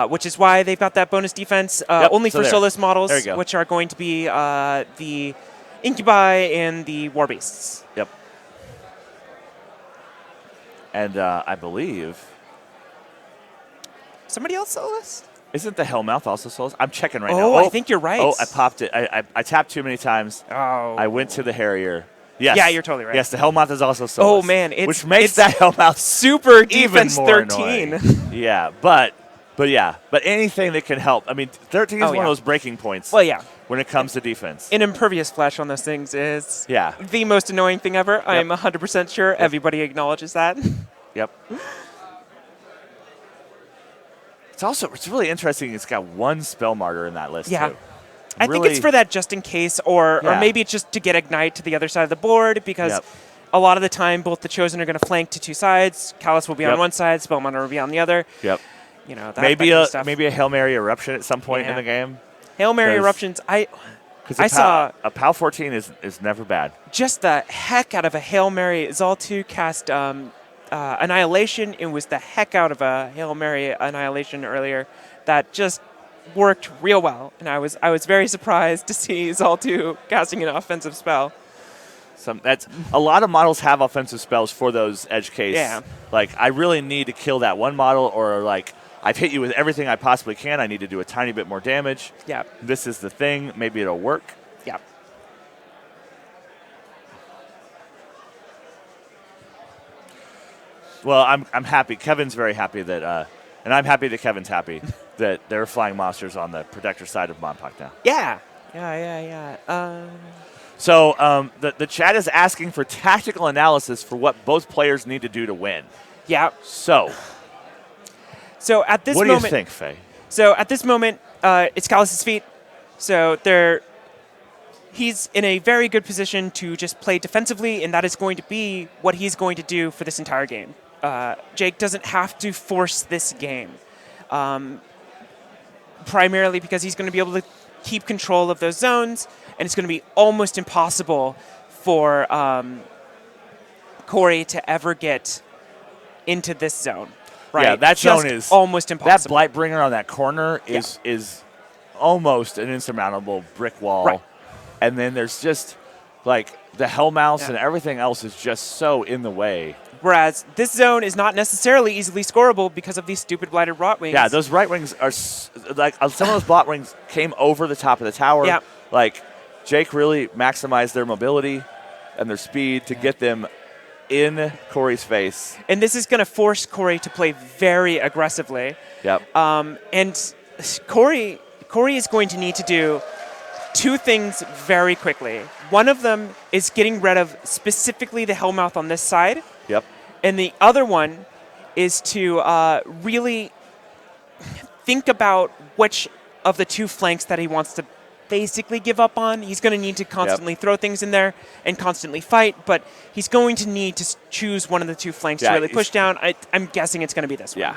which is why they've got that bonus defense only for Solus models, which are going to be the Incubi and the War Beasts. Yep. And I believe somebody else Solus. Isn't the Hellmouth also Solus? I'm checking right now. Oh, I think you're right. Oh, I popped it. I tapped too many times. Oh. I went to the Harrier. Yes. Yeah, you're totally right. Yes, the Hellmouth is also Solus. Oh, man. Which makes that Hellmouth super even defense more 13. Yeah, but anything that can help. I mean, 13 is one of those breaking points. Well, yeah. When it comes to defense. An impervious flash on those things is the most annoying thing ever. Yep. I'm 100% sure everybody acknowledges that. Yep. It's really interesting. It's got one spell martyr in that list, too. I think it's for that just in case, or maybe it's just to get Ignite to the other side of the board, because a lot of the time both the Chosen are going to flank to two sides. Callus will be on one side, Spellmartyr will be on the other. Yep. That maybe kind of stuff. Maybe a Hail Mary eruption at some point in the game. Hail Mary eruptions, I saw a PAL 14 is never bad. Just the heck out of a Hail Mary. Zal2 cast Annihilation. It was the heck out of a Hail Mary Annihilation earlier that just worked real well, and I was very surprised to see Zal2 casting an offensive spell. That's a lot of models have offensive spells for those edge case. Yeah. Like, I really need to kill that one model, or like I've hit you with everything I possibly can. I need to do a tiny bit more damage. Yeah. This is the thing. Maybe it'll work. Yeah. Well, I'm happy. Kevin's very happy that, and I'm happy that Kevin's happy that there are flying monsters on the protector side of Monpok now. Yeah. So the chat is asking for tactical analysis for what both players need to do to win. Yeah. So at this moment, what do you think, Faye? So at this moment, it's Callus's feet. So he's in a very good position to just play defensively, and that is going to be what he's going to do for this entire game. Jake doesn't have to force this game, primarily because he's going to be able to keep control of those zones, and it's going to be almost impossible for Corey to ever get into this zone. Right? Yeah, that Just zone is almost impossible. That Blightbringer on that corner is almost an insurmountable brick wall. Right. And then there's just like the Hellmouse and everything else is just so in the way. Whereas this zone is not necessarily easily scoreable because of these stupid blighted Rotwings. Yeah, those right wings are like some of those bot wings came over the top of the tower. Yeah. Like Jake really maximized their mobility and their speed to get them in Corey's face. And this is going to force Corey to play very aggressively. Yep. And Corey is going to need to do two things very quickly. One of them is getting rid of specifically the Hellmouth on this side. Yep. And the other one is to really think about which of the two flanks that he wants to basically give up on. He's going to need to constantly throw things in there and constantly fight, but he's going to need to choose one of the two flanks to really push down. I'm guessing it's going to be this one. Yeah.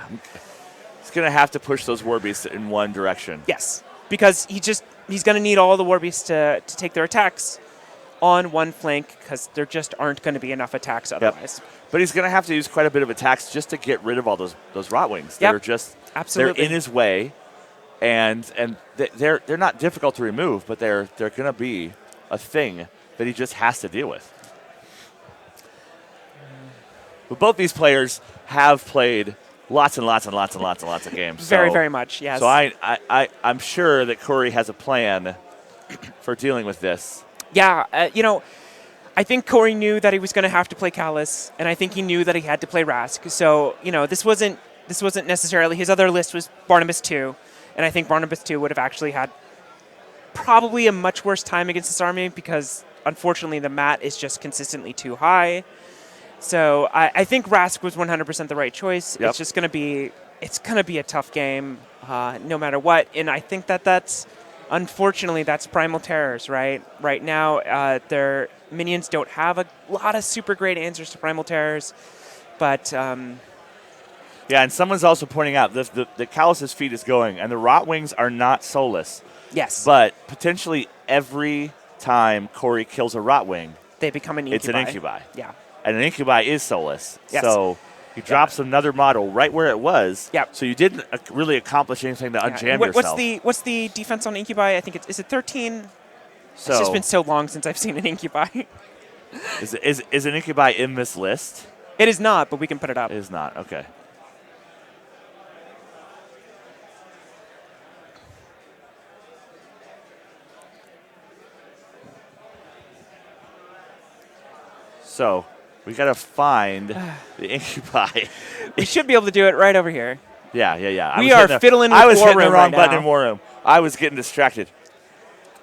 He's going to have to push those Warbeasts in one direction. Yes, because he's going to need all the Warbeasts to take their attacks on one flank because there just aren't going to be enough attacks otherwise. Yep. But he's going to have to use quite a bit of attacks just to get rid of all those Rotwings. Yep. They're just Absolutely. they're in his way, and they're not difficult to remove, but they're going to be a thing that he just has to deal with. But both these players have played lots and lots and lots and lots and lots of games. Very, very much, yes. So I'm sure that Corey has a plan for dealing with this. Yeah, I think Corey knew that he was going to have to play Callus, and I think he knew that he had to play Rask. So, this wasn't necessarily, his other list was Barnabas 2, and I think Barnabas 2 would have actually had probably a much worse time against this army because, unfortunately, the mat is just consistently too high. So I think Rask was 100% the right choice. Yep. It's just going to be a tough game no matter what, and I think that's unfortunately, that's Primal Terrors, right? Right now, their minions don't have a lot of super great answers to Primal Terrors, but... yeah, and someone's also pointing out the Callus's feet is going, and the Rotwings are not soulless. Yes. But potentially every time Corey kills a Rotwing, they become an incubi. It's an incubi. Yeah. And an incubi is soulless. Yes. So he drops another model right where it was. Yep. So you didn't really accomplish anything to unjam yourself. What's the defense on incubi? I think is it 13? So it's just been so long since I've seen an incubi. is an incubi in this list? It is not, but we can put it up. It is not. Okay. So we got to find the incubi. We should be able to do it right over here. Yeah. We are fiddling with War Room. I was hitting the wrong right button now. in War Room. I was getting distracted.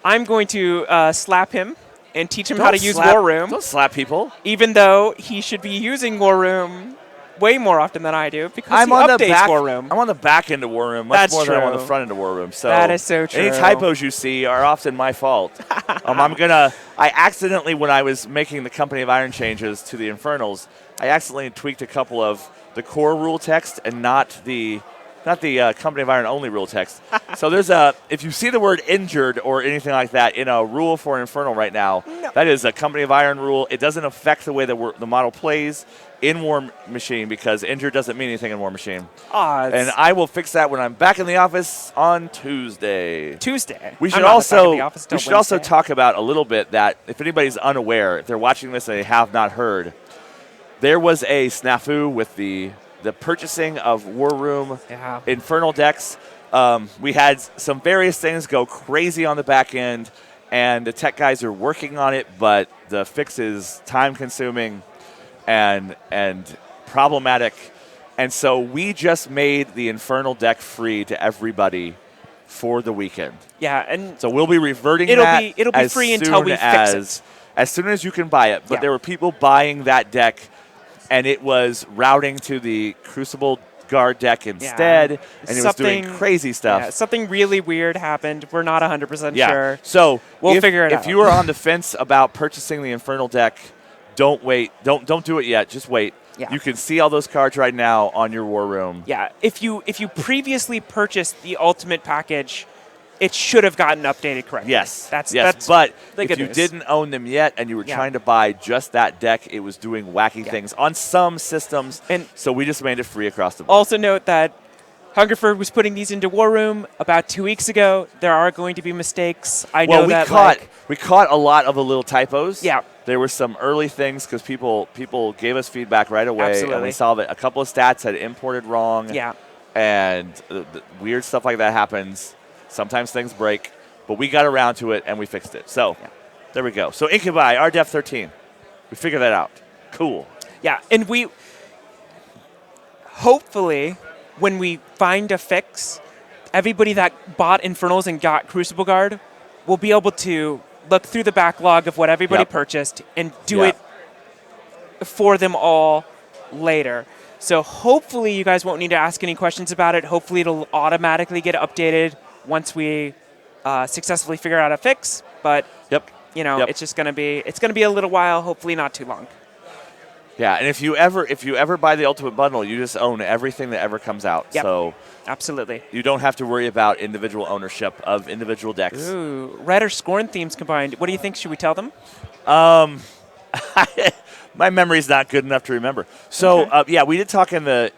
I'm going to slap him and teach him how to use War Room. Don't slap people. Even though he should be using War Room way more often than I do because I'm he on updates the back, War Room. I'm on the back end of War Room much That's more than I'm on the true. front end of War Room. So That is so true. Any typos you see are often my fault. I accidentally, when I was making the Company of Iron changes to the Infernals, I accidentally tweaked a couple of the core rule text and not the Company of Iron only rule text. So there's if you see the word injured or anything like that in a rule for an Infernal right now, that is a Company of Iron rule. It doesn't affect the way that the model plays in War Machine because injured doesn't mean anything in War Machine. And I will fix that when I'm back in the office on Tuesday. We should also talk about a little bit that if anybody's unaware, if they're watching this and they have not heard, there was a snafu with the purchasing of War Room Infernal decks. We had some various things go crazy on the back end, and the tech guys are working on it, but the fix is time-consuming and problematic. And so we just made the Infernal deck free to everybody for the weekend. Yeah, and so we'll be reverting it'll that be free until we fix it. As soon as you can buy it. But there were people buying that deck, and it was routing to the Crucible Guard deck instead, and it was doing crazy stuff. Yeah, something really weird happened. We're not 100% sure. So we'll figure it out. If you are on the fence about purchasing the Infernal deck, don't wait. Don't do it yet. Just wait. Yeah. You can see all those cards right now on your War Room. Yeah. If you previously purchased the Ultimate package it should have gotten updated correctly. Yes. That's But the if good you news. didn't own them yet and you were Yeah. trying to buy just that deck, it was doing wacky things on some systems. And so we just made it free across the board. Also note that Hungerford was putting these into War Room about 2 weeks ago. There are going to be mistakes. I know we that caught a lot of the little typos. Yeah. There were some early things because people gave us feedback right away, and Absolutely. we saw that a couple of stats had imported wrong. Yeah. And the weird stuff like that happens. Sometimes things break, but we got around to it and we fixed it. So there we go. So Incubi, RDEF 13, we figured that out. Cool. Yeah, and we hopefully when we find a fix, everybody that bought Infernals and got Crucible Guard will be able to look through the backlog of what everybody purchased and do it for them all later. So hopefully you guys won't need to ask any questions about it. Hopefully it'll automatically get updated once we successfully figure out a fix. But it's just gonna be a little while. Hopefully not too long. Yeah, and if you ever buy the Ultimate Bundle, you just own everything that ever comes out. Yep. So absolutely, you don't have to worry about individual ownership of individual decks. Ooh, Red or Scorn themes combined. What do you think? Should we tell them? My memory's not good enough to remember. So we did talk in the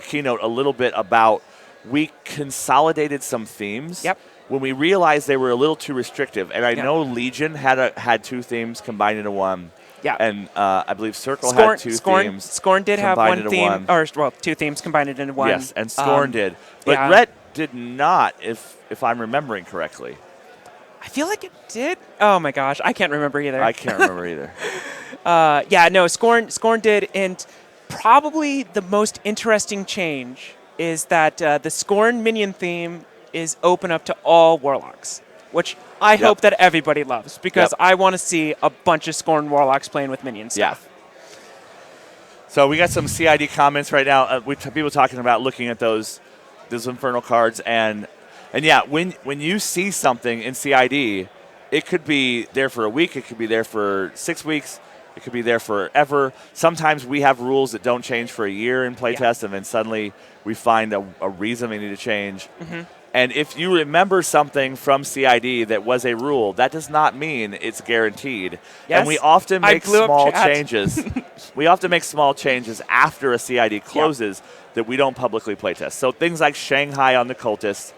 keynote a little bit about we consolidated some themes. Yep. When we realized they were a little too restrictive, and I know Legion had 2 themes combined into one. Yeah. And I believe Circle had 2 themes. Scorn did have one into theme, or 2 themes combined into one. Yes, and Scorn did, but Red did not, if I'm remembering correctly. I feel like it did. Oh my gosh, I can't remember either. I can't remember either. Scorn did, and probably the most interesting change is that the Scorn minion theme is open up to all Warlocks, which I hope that everybody loves, because I want to see a bunch of Scorn Warlocks playing with minion stuff. Yeah. So we got some CID comments right now. People talking about looking at those Infernal cards, and when you see something in CID, it could be there for a week, it could be there for 6 weeks, it could be there forever. Sometimes we have rules that don't change for a year in playtest, and then suddenly we find a reason they need to change. Mm-hmm. And if you remember something from CID that was a rule, that does not mean it's guaranteed. Yes. And we often make small changes. We often make small changes after a CID closes that we don't publicly playtest. So things like Shanghai on the Cultists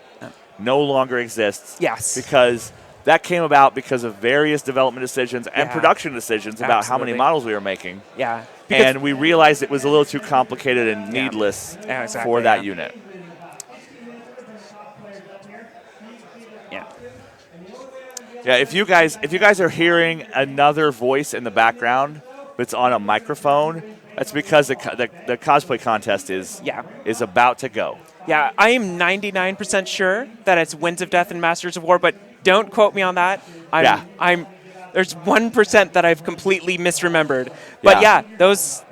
no longer exists. Yes. Because that came about because of various development decisions and production decisions about how many models we were making. Yeah. And we realized it was a little too complicated and needless for that unit. Yeah, if you guys are hearing another voice in the background, but it's on a microphone, that's because the cosplay contest is about to go. Yeah, I am 99% sure that it's Winds of Death and Masters of War, but don't quote me on that. There's 1% that I've completely misremembered. But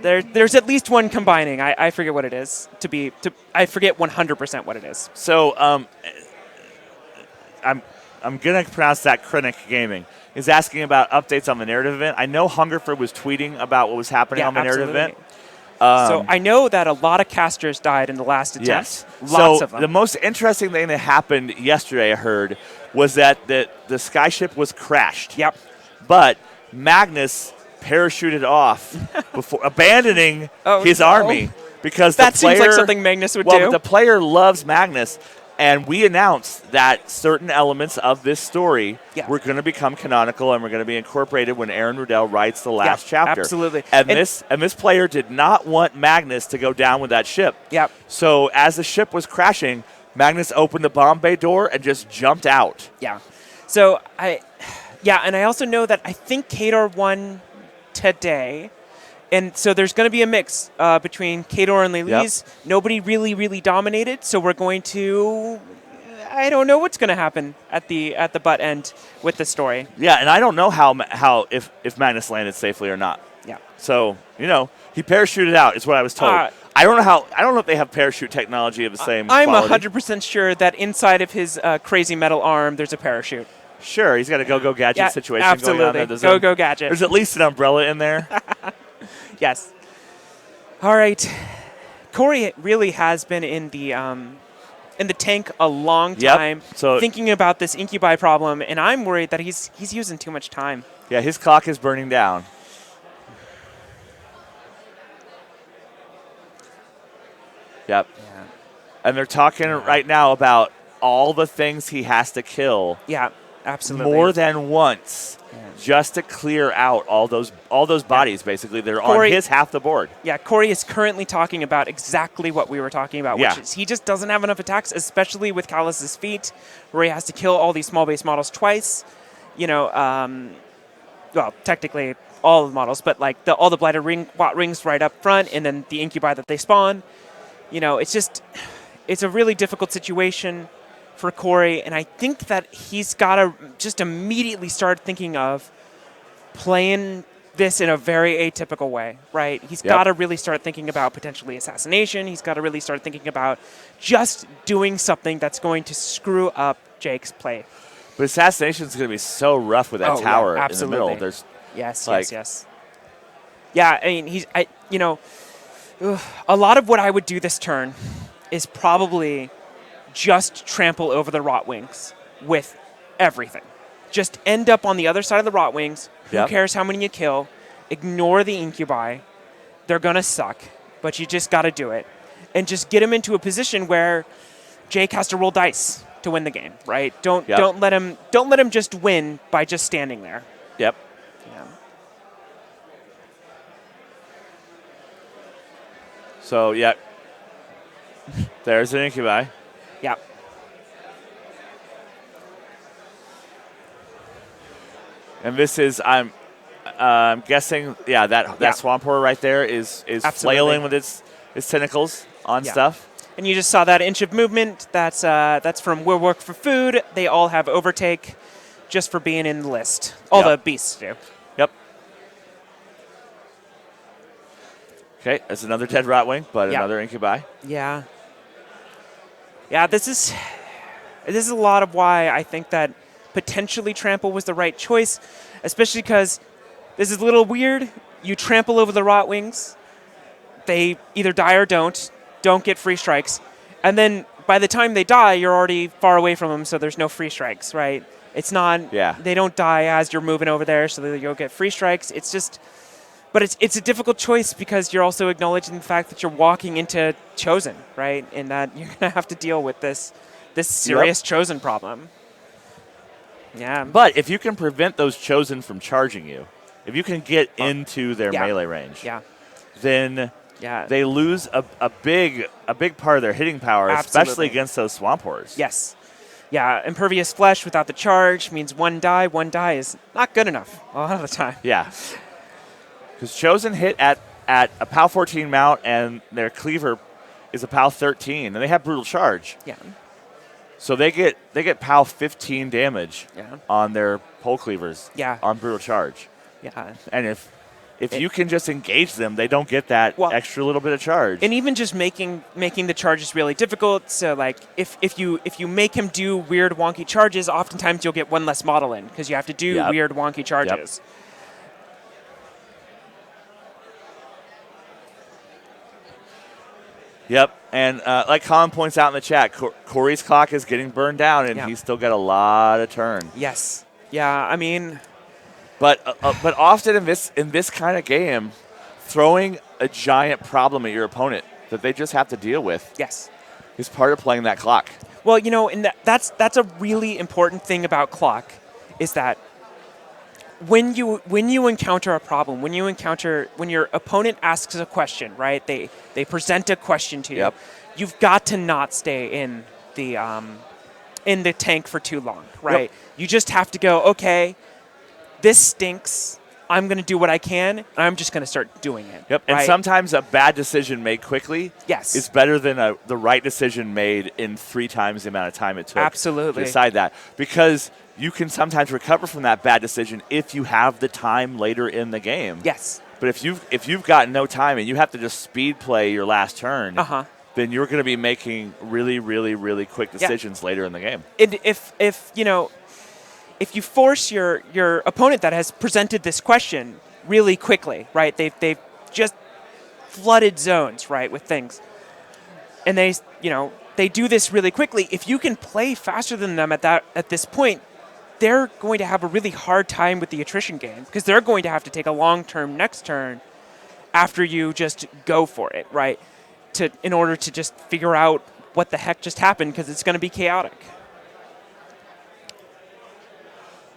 there's at least one combining. I forget what it is. I forget 100% what it is. So I'm going to pronounce that Krennic Gaming is asking about updates on the narrative event. I know Hungerford was tweeting about what was happening on the narrative event. So I know that a lot of casters died in the last attempt. Yes. Lots of them. The most interesting thing that happened yesterday, I heard, was that the skyship was crashed. Yep. But Magnus parachuted off before abandoning his army because that seems like something Magnus would do. Well, the player loves Magnus. And we announced that certain elements of this story were going to become canonical and were going to be incorporated when Aaron Rudell writes the last chapter. Absolutely. And this player did not want Magnus to go down with that ship. Yep. So as the ship was crashing, Magnus opened the bomb bay door and just jumped out. Yeah. So and I also know that I think Kador won today. And so there's going to be a mix between Kador and Lely's. Yep. Nobody really dominated, so we're going to... I don't know what's going to happen at the butt end with the story. Yeah, and I don't know how if Magnus landed safely or not. Yeah. So, he parachuted out is what I was told. I don't know if they have parachute technology of the same I'm quality. 100% sure that inside of his crazy metal arm there's a parachute. Sure, he's got a go gadget situation absolutely. going on there. Go gadget. There's at least an umbrella in there. Yes. All right. Corey really has been in the in the tank a long Yep. time, So- thinking about this incubi problem, and I'm worried that he's using too much time. Yeah, his clock is burning down. Yep. Yeah. And they're talking right now about all the things he has to kill Yeah, absolutely. more than once just to clear out all those bodies, basically. They're on his half the board. Yeah, Corey is currently talking about exactly what we were talking about, Yeah. which is he just doesn't have enough attacks, especially with Callus's feat, where he has to kill all these small base models twice. You know, well, technically all the models, but like all the blighted Watt rings right up front, and then the incubi that they spawn. You know, it's a really difficult situation for Corey, and I think that he's got to just immediately start thinking of playing this in a very atypical way, right? He's got to really start thinking about potentially assassination. He's got to really start thinking about just doing something that's going to screw up Jake's play. But assassination is going to be so rough with that tower in the middle. There's Yes. Yeah, I mean, a lot of what I would do this turn is probably just trample over the Rot Wings with everything. Just end up on the other side of the Rot Wings. Who cares how many you kill? Ignore the incubi. They're going to suck, but you just got to do it. And just get him into a position where Jake has to roll dice to win the game, right? Don't let him just win by just standing there. Yep. Yeah. So, there's an incubi. Yeah. And this is, I'm guessing, that swamp horror right there is flailing with its tentacles on stuff. And you just saw that inch of movement. That's from Will Work for Food. They all have overtake just for being in the list. All the beasts do. Yep. Okay, that's another dead Rotwing, but another incubi. Yeah. Yeah, this is a lot of why I think that potentially trample was the right choice, especially because this is a little weird. You trample over the Rotwings. They either die or don't get free strikes. And then by the time they die, you're already far away from them, so there's no free strikes, right? It's not, they don't die as you're moving over there, so you'll get free strikes. It's just, but it's a difficult choice because you're also acknowledging the fact that you're walking into Chosen, right? And that you're going to have to deal with this serious Chosen problem. Yeah. But if you can prevent those Chosen from charging you, if you can get into their melee range, then they lose a big part of their hitting power, especially against those swamp horrors. Yes. Yeah, impervious flesh without the charge means one die is not good enough a lot of the time. Yeah. Because Chosen hit at a POW 14 mount, and their cleaver is a POW 13, and they have brutal charge. Yeah. So they get POW 15 damage on their pole cleavers on brutal charge. Yeah. And if you can just engage them, they don't get that extra little bit of charge. And even just making the charges really difficult. So like if you make him do weird wonky charges, oftentimes you'll get one less model in because you have to do weird wonky charges. Yep. And like Colin points out in the chat, Corey's clock is getting burned down, and he's still got a lot of turn. Yes. Yeah. I mean. But often in this kind of game, throwing a giant problem at your opponent that they just have to deal with is part of playing that clock. Well, and that's a really important thing about clock is that when you encounter a problem, when your opponent asks a question, right? They present a question to you. You've got to not stay in the tank for too long, right? You just have to go, okay, this stinks. I'm going to do what I can, and I'm just going to start doing it. Yep. Right? And sometimes a bad decision made quickly is better than the right decision made in 3 times the amount of time it took to decide that. Because you can sometimes recover from that bad decision if you have the time later in the game. Yes. But if you've got no time and you have to just speed play your last turn, then you're going to be making really, really, really quick decisions later in the game. And if you force your opponent that has presented this question really quickly, right? They've just flooded zones, right, with things. And they they do this really quickly. If you can play faster than them at this point, they're going to have a really hard time with the attrition game because they're going to have to take a long-term next turn after you just go for it, right? In order to just figure out what the heck just happened, because it's going to be chaotic.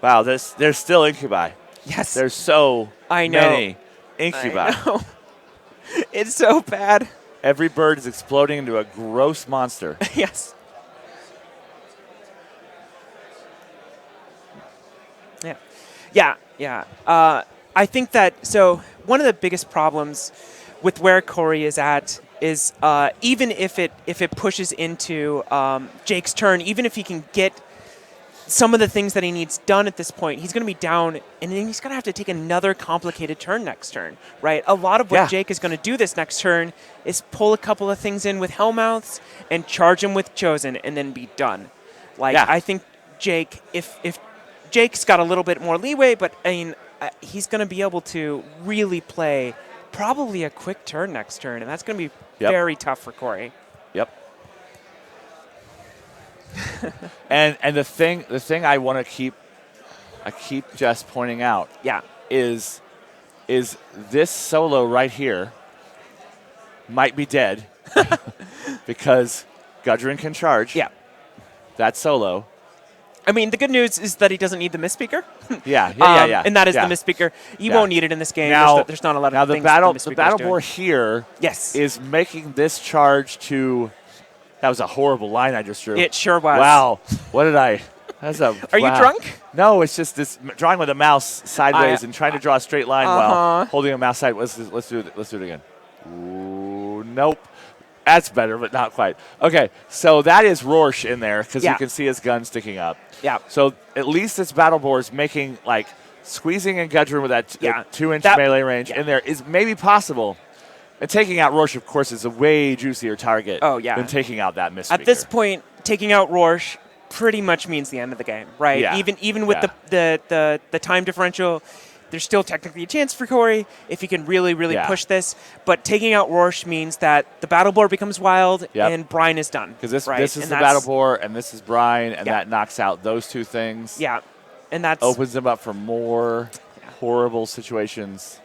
Wow, there's still incubi. Yes. There's so many incubi. I know. It's so bad. Every bird is exploding into a gross monster. Yes. Yeah. I think that, so one of the biggest problems with where Corey is at is even if it pushes into Jake's turn, even if he can get some of the things that he needs done at this point, he's going to be down, and then he's going to have to take another complicated turn next turn, right? A lot of what Jake is going to do this next turn is pull a couple of things in with Hellmouths and charge him with Chosen and then be done. I think Jake, if Jake's got a little bit more leeway, but I mean, he's going to be able to really play probably a quick turn next turn, and that's going to be very tough for Corey. Yep. and the thing I want to keep just pointing out is this solo right here might be dead because Gudrun can charge. Yeah. That solo. I mean, the good news is that he doesn't need the Misspeaker. Yeah. And that is the Misspeaker. You won't need it in this game. There's not a lot of things the battle board here is making this charge to. That was a horrible line I just drew. It sure was. Wow. What did I? Are you drunk? No, it's just this drawing with a mouse sideways and trying to draw a straight line while holding a mouse sideways. Let's do it again. Ooh, nope. That's better, but not quite. Okay, so that is Rorsch in there because you can see his gun sticking up. Yeah. So at least this battle board is making, squeezing in Gudrun with that 2-inch melee range in there is maybe possible. And taking out Rorsch, of course, is a way juicier target than taking out that Misspeaker. At this point, taking out Rorsch pretty much means the end of the game, right? Yeah. Even with the time differential, there's still technically a chance for Corey if he can really push this. But taking out Rorsch means that the battle board becomes wild and Brine is done. Because this is the battle board and this is Brine, and that knocks out those two things. Yeah, and that opens them up for more horrible situations.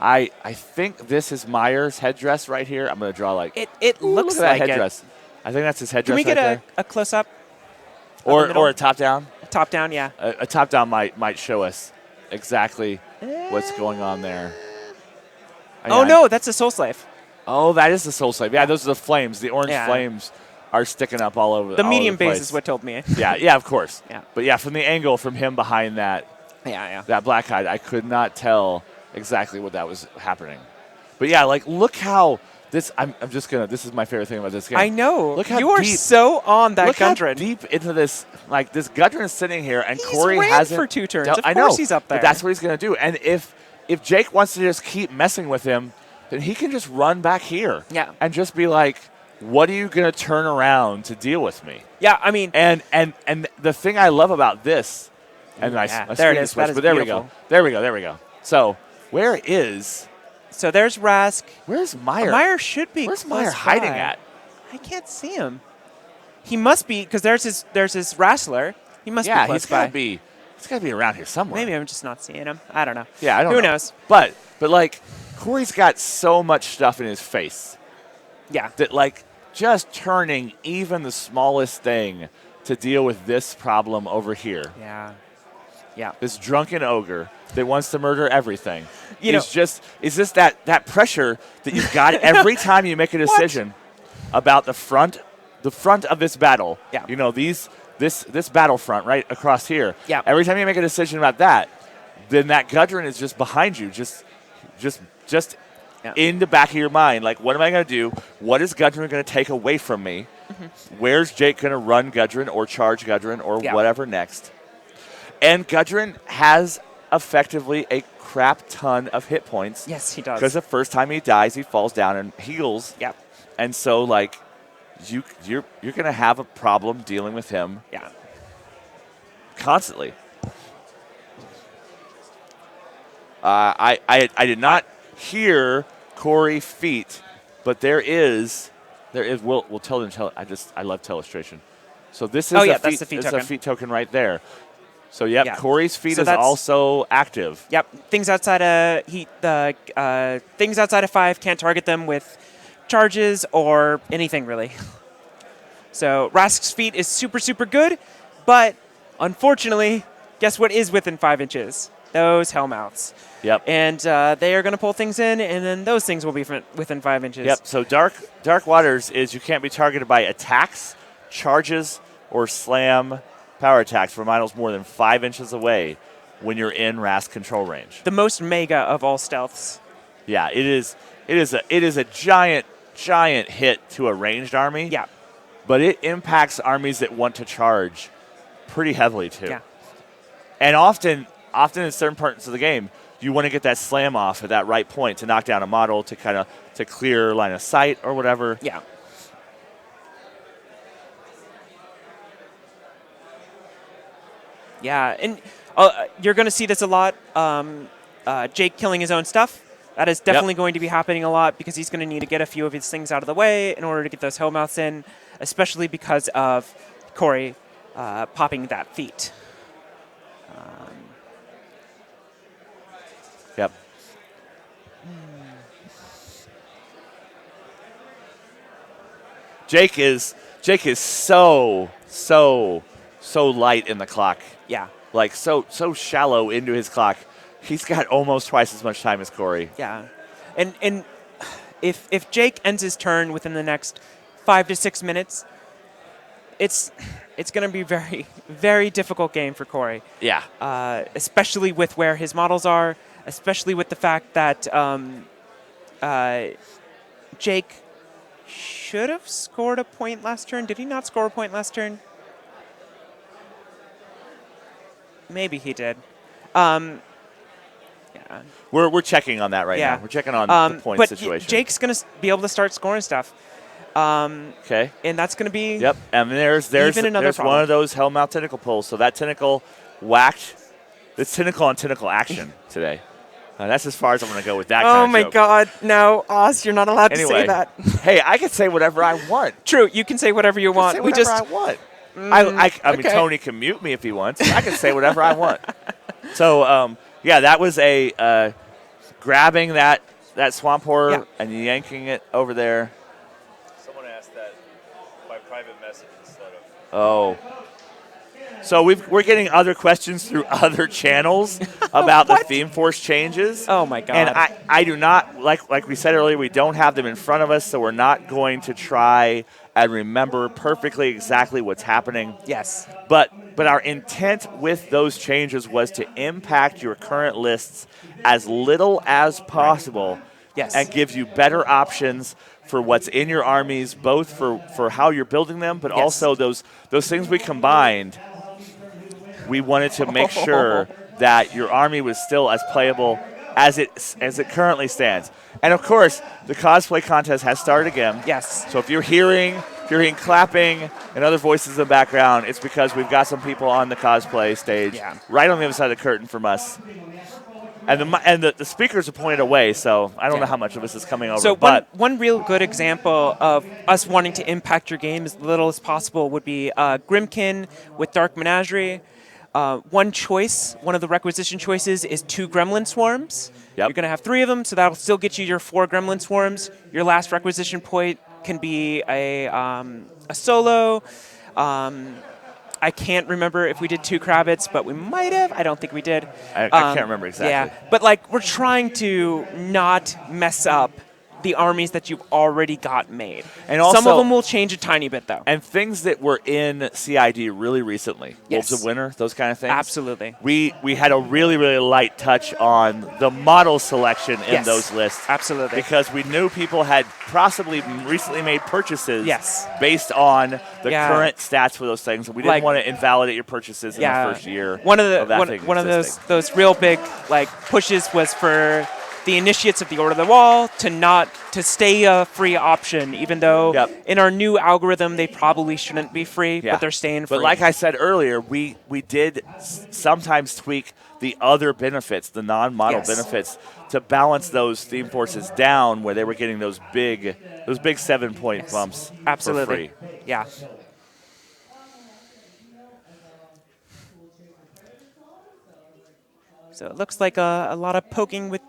I think this is Meyer's headdress right here. I'm going to draw it looks look at that like headdress. I think that's his headdress. Can we get a close up? Or a top down? A top down, yeah. A top down might show us exactly what's going on there. No, that's a Soul Slave. Oh, that is the Soul Slave. Yeah, those are the flames. The orange flames are sticking up all over the medium base is what told me. Yeah, of course. Yeah. But from the angle from him behind that that black hide, I could not tell exactly what that was happening. But look how this this is my favorite thing about this game. I know. Look how you are so on that Gudrun. Look how deep into this, this Gudrun is sitting here, and he's Corey hasn't for 2 turns. I know, he's up there. But that's what he's going to do. And if Jake wants to just keep messing with him, then he can just run back here. Yeah. And just be like, what are you going to turn around to deal with me? Yeah, I mean. And the thing I love about this, and there it is. Switch, but there we go. There we go. So where is... So there's Rask. Where's Meyer? Meyer should be. Where's Meyer hiding at? I can't see him. He must be, because there's his Wrestler. He must be close by. He's got to be around here somewhere. Maybe I'm just not seeing him. I don't know. Yeah, I don't know. Who knows? But Corey's got so much stuff in his face. Yeah. That just turning even the smallest thing to deal with this problem over here. Yeah. This drunken ogre that wants to murder everything. It's just that pressure that you've got every time you make a decision about the front of this battle. Yeah. This battlefront right across here. Yeah. Every time you make a decision about that, then that Gudrun is just behind you, just in the back of your mind. What am I going to do? What is Gudrun going to take away from me? Mm-hmm. Where's Jake going to run Gudrun or charge Gudrun or whatever next? And Gudrun has effectively a crap ton of hit points. Yes, he does. Because the first time he dies, he falls down and heals. Yep. And so, you're going to have a problem dealing with him. Yeah. Constantly. I did not hear Corey feet, but there is There is. We'll tell them. I love telestration. So this is that's the feet this is token. a feet token right there. So yeah. Corey's feet So is that's- also active. Yep. Things outside of things outside of 5 can't target them with charges or anything really. So Rask's feet is super, super good, but unfortunately, guess what is within 5 inches? Those Hellmouths. Yep. And they are going to pull things in, and then those things will be within 5 inches. Yep. So dark waters is you can't be targeted by attacks, charges, or slam power attacks for models more than 5 inches away when you're in Rask control range. The most mega of all stealths. Yeah, it is. It is a giant hit to a ranged army. Yeah. But it impacts armies that want to charge pretty heavily too. Yeah. And often in certain parts of the game, you want to get that slam off at that right point to knock down a model to clear line of sight or whatever. Yeah. Yeah, and you're going to see this a lot. Jake killing his own stuff. That is definitely going to be happening a lot because he's going to need to get a few of his things out of the way in order to get those Hellmouths in, especially because of Corey popping that feat. Yep. Jake is so light in the clock. Yeah. Like so shallow into his clock. He's got almost twice as much time as Corey. Yeah. And if Jake ends his turn within the next 5 to 6 minutes, it's going to be very, very difficult game for Corey. Yeah. Especially with where his models are, especially with the fact that Jake should have scored a point last turn. Did he not score a point last turn? Maybe he did. Yeah. We're checking on that right now. We're checking on the point but situation. Jake's going to be able to start scoring stuff. Okay. And that's going to be Yep. And there's even one problem. of those Hellmouth tentacle pulls. So that tentacle whacked. It's tentacle on tentacle action today. That's as far as I'm going to go with that kind Oh of my joke. God. No, Oz, you're not allowed to Anyway, say that. Hey, I can say whatever I want. True, you can say whatever you want. I can say whatever I want. I mean, okay. Tony can mute me if he wants. I can say whatever I want. So, that was a grabbing that swamp horror and yanking it over there. Someone asked that by private message instead of. Oh. So we're getting other questions through other channels about the Theme Force changes. Oh my God. And I do not, like we said earlier, we don't have them in front of us, so we're not going to try and remember perfectly exactly what's happening. Yes. But our intent with those changes was to impact your current lists as little as possible. Yes. And give you better options for what's in your armies, both for how you're building them, but also those things we combined. We wanted to make sure that your army was still as playable as it currently stands. And of course, the cosplay contest has started again. Yes. So if you're hearing clapping and other voices in the background, it's because we've got some people on the cosplay stage right on the other side of the curtain from us. And the speakers are pointed away, so I don't know how much of this is coming over. So but one real good example of us wanting to impact your game as little as possible would be Grimkin with Dark Menagerie. One of the requisition choices is 2 Gremlin Swarms. Yep. You're going to have 3 of them, so that'll still get you your 4 Gremlin Swarms. Your last requisition point can be a solo. I can't remember if we did 2 Kravitz, but we might have. I don't think we did. I can't remember exactly. Yeah, but we're trying to not mess up the armies that you've already got made. And also, some of them will change a tiny bit, though. And things that were in CID really recently. Yes. Wolves of Winter, those kind of things. Absolutely. We had a really, really light touch on the model selection in those lists. Absolutely. Because we knew people had possibly recently made purchases based on the current stats for those things. And we didn't want to invalidate your purchases in the first year. One of those real big pushes was for the initiates of the Order of the Wall to stay a free option, even though in our new algorithm they probably shouldn't be free, but they're staying free. But like I said earlier, we did sometimes tweak the other benefits, the non-model benefits, to balance those theme forces down where they were getting those big 7-point bumps Absolutely. for free. Yeah. So it looks like a lot of poking with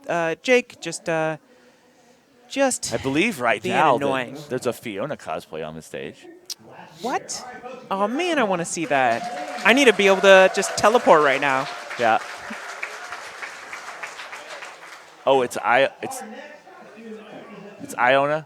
Jake, just I believe right being now annoying. there's a Fiona cosplay on the stage. What? Oh man, I want to see that. I need to be able to just teleport right now. Yeah. Oh, it's Iona,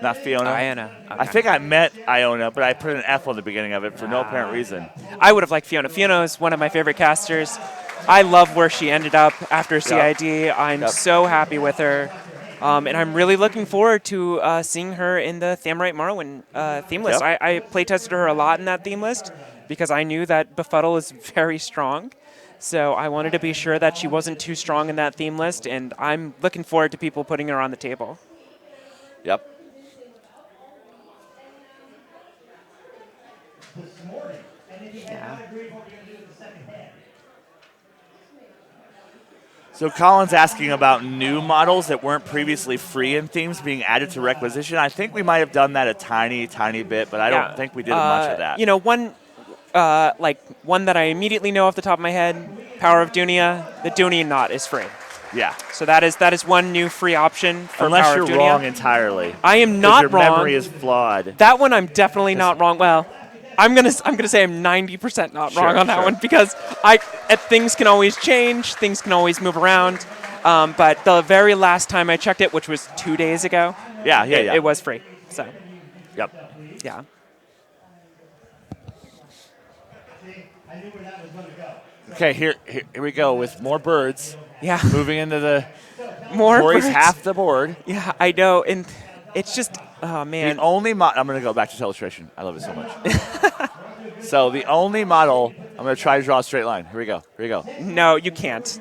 not Fiona. Iona. Okay. I think I meant Iona, but I put an F on the beginning of it for no apparent reason. I would have liked Fiona. Fiona is one of my favorite casters. I love where she ended up after CID. I'm so happy with her. And I'm really looking forward to seeing her in the Thamrite Morrowind theme list. I playtested her a lot in that theme list because I knew that Befuddle is very strong. So I wanted to be sure that she wasn't too strong in that theme list, and I'm looking forward to people putting her on the table. Yep. Yeah. So Colin's asking about new models that weren't previously free in themes being added to requisition. I think we might have done that a tiny bit, but I don't think we did much of that. You know, one that I immediately know off the top of my head, Power of Dunia. The Dunia knot is free. Yeah. So that is one new free option for Unless Power you're of Dunia. wrong entirely. I am not your wrong. Your memory is flawed. That one I'm definitely not wrong. Well, I'm gonna say I'm 90% not wrong on that one because things can always change, things can always move around. But the very last time I checked it, which was 2 days ago, it was free. So. Yep. Yeah. Okay, here we go with more birds. Yeah. Moving into the more Corey's birds. half the board. Yeah, I know, and it's just oh man. The only I'm going to go back to illustration. I love it so much. So the only model I'm going to try to draw a straight line. Here we go. No, you can't.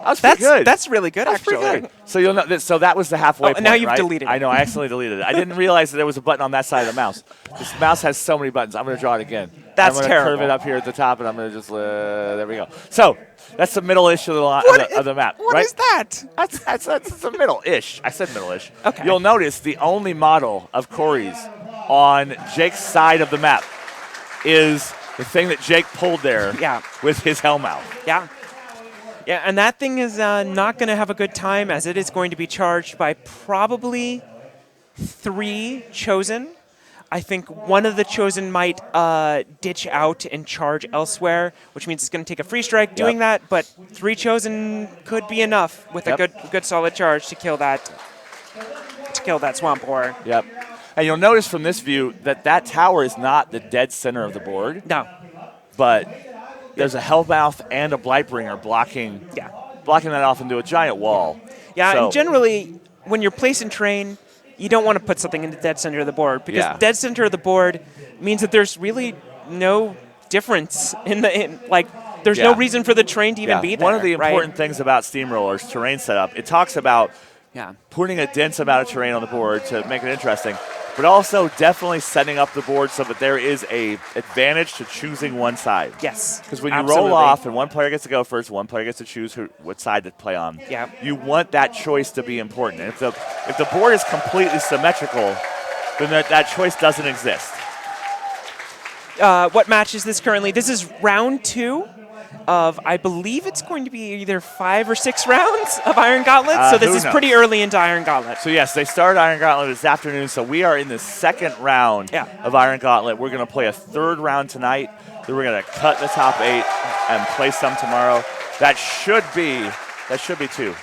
That's good. That's really good, actually. Good. So you'll know. So that was the halfway point. Now you've right? deleted it. I know. I accidentally deleted it. I didn't realize that there was a button on that side of the mouse. This mouse has so many buttons. I'm going to draw it again. That's I'm gonna terrible. Curve it up here at the top, and I'm going to just there we go. So that's the middle-ish of the map. What right? is that? That's the middle-ish. I said middle-ish. Okay. You'll notice the only model of Corey's on Jake's side of the map is the thing that Jake pulled there with his helm out. Yeah. Yeah, and that thing is not going to have a good time as it is going to be charged by probably 3 Chosen. I think one of the Chosen might ditch out and charge elsewhere, which means it's going to take a free strike doing that, but 3 Chosen could be enough with a good solid charge to kill that Swamp Horror. Yep. And you'll notice from this view that tower is not the dead center of the board. No. But there's a Hellmouth and a Blightbringer blocking that off into a giant wall. Yeah, so, and generally, when you're placing terrain, you don't want to put something in the dead center of the board because dead center of the board means that there's really no difference there's no reason for the terrain to even be there. One of the important things about Steamroller's terrain setup, it talks about putting a dense amount of terrain on the board to make it interesting, but also definitely setting up the board so that there is a advantage to choosing one side. Yes. Because when you roll off and one player gets to go first, one player gets to choose what side to play on. Yeah. You want that choice to be important. And if the board is completely symmetrical, then that choice doesn't exist. What match is this currently? This is round 2 of, I believe it's going to be either 5 or 6 rounds of Iron Gauntlet. So this is pretty early into Iron Gauntlet. So yes, they started Iron Gauntlet this afternoon. So we are in the second round of Iron Gauntlet. We're going to play a third round tonight. Then we're going to cut the top 8 and play some tomorrow. That should be 2.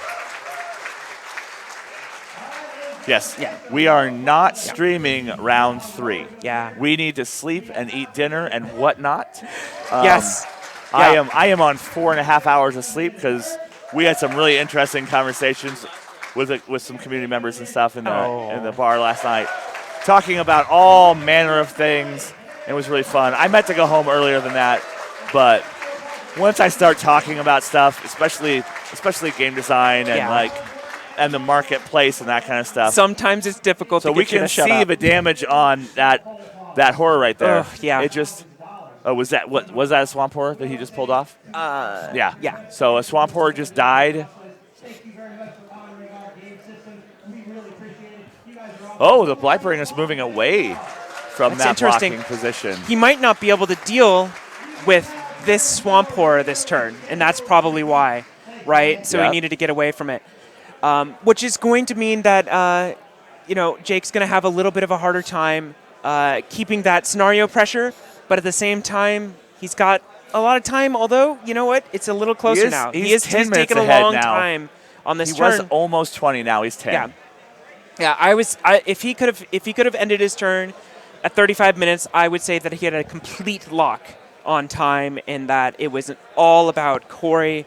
Yes. Yeah. We are not streaming round 3. Yeah. We need to sleep and eat dinner and whatnot. Yes. I am on 4.5 hours of sleep because we had some really interesting conversations with some community members and stuff in the bar last night, talking about all manner of things. It was really fun. I meant to go home earlier than that, but once I start talking about stuff, especially game design and and the marketplace and that kind of stuff. Sometimes it's difficult So to get we you to can shut see up. the damage on that horror right there. Ugh, yeah. It just. Oh, was that a swamp horror that he just pulled off? Yeah. Yeah. So a swamp horror just died. Oh, the Blightbringer is moving away from That's that interesting. blocking position. He might not be able to deal with this swamp horror this turn, and that's probably why, right? So he Yep. needed to get away from it, which is going to mean that Jake's going to have a little bit of a harder time keeping that scenario pressure, but at the same time, he's got a lot of time. Although, you know what? It's a little closer now. He's 10 he's minutes taken a ahead long now. time on this He turn. was almost 20. Now he's 10. Yeah. Yeah, if he could have ended his turn at 35 minutes, I would say that he had a complete lock on time, and that it was all about Corey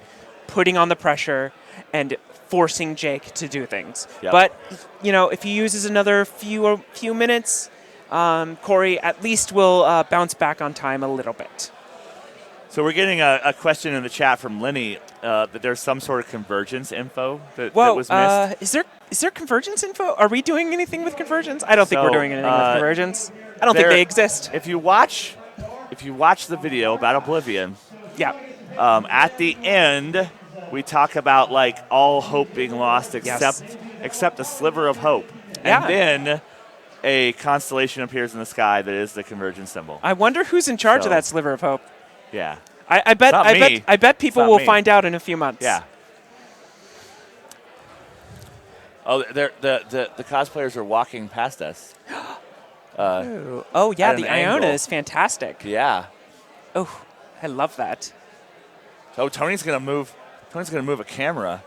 putting on the pressure and forcing Jake to do things. Yep. But if he uses another few minutes, Corey at least will bounce back on time a little bit. So we're getting a question in the chat from Lenny that there's some sort of convergence info that was missed. Is there convergence info? Are we doing anything with convergence? I don't think we're So, doing anything with convergence. I don't think they exist. If you watch the video about Oblivion, Yeah. at the end we talk about like all hope being lost Yes. except a sliver of hope, Yeah. and then a constellation appears in the sky that is the convergence symbol. I wonder who's in charge of So- that sliver of hope. Yeah. I bet not I me. bet I bet people not will me. find out in a few months. Yeah. Oh, the cosplayers are walking past us. Ooh. Oh yeah, at the an Iona angle. is fantastic. Yeah. Oh, I love that. So Tony's gonna move a camera.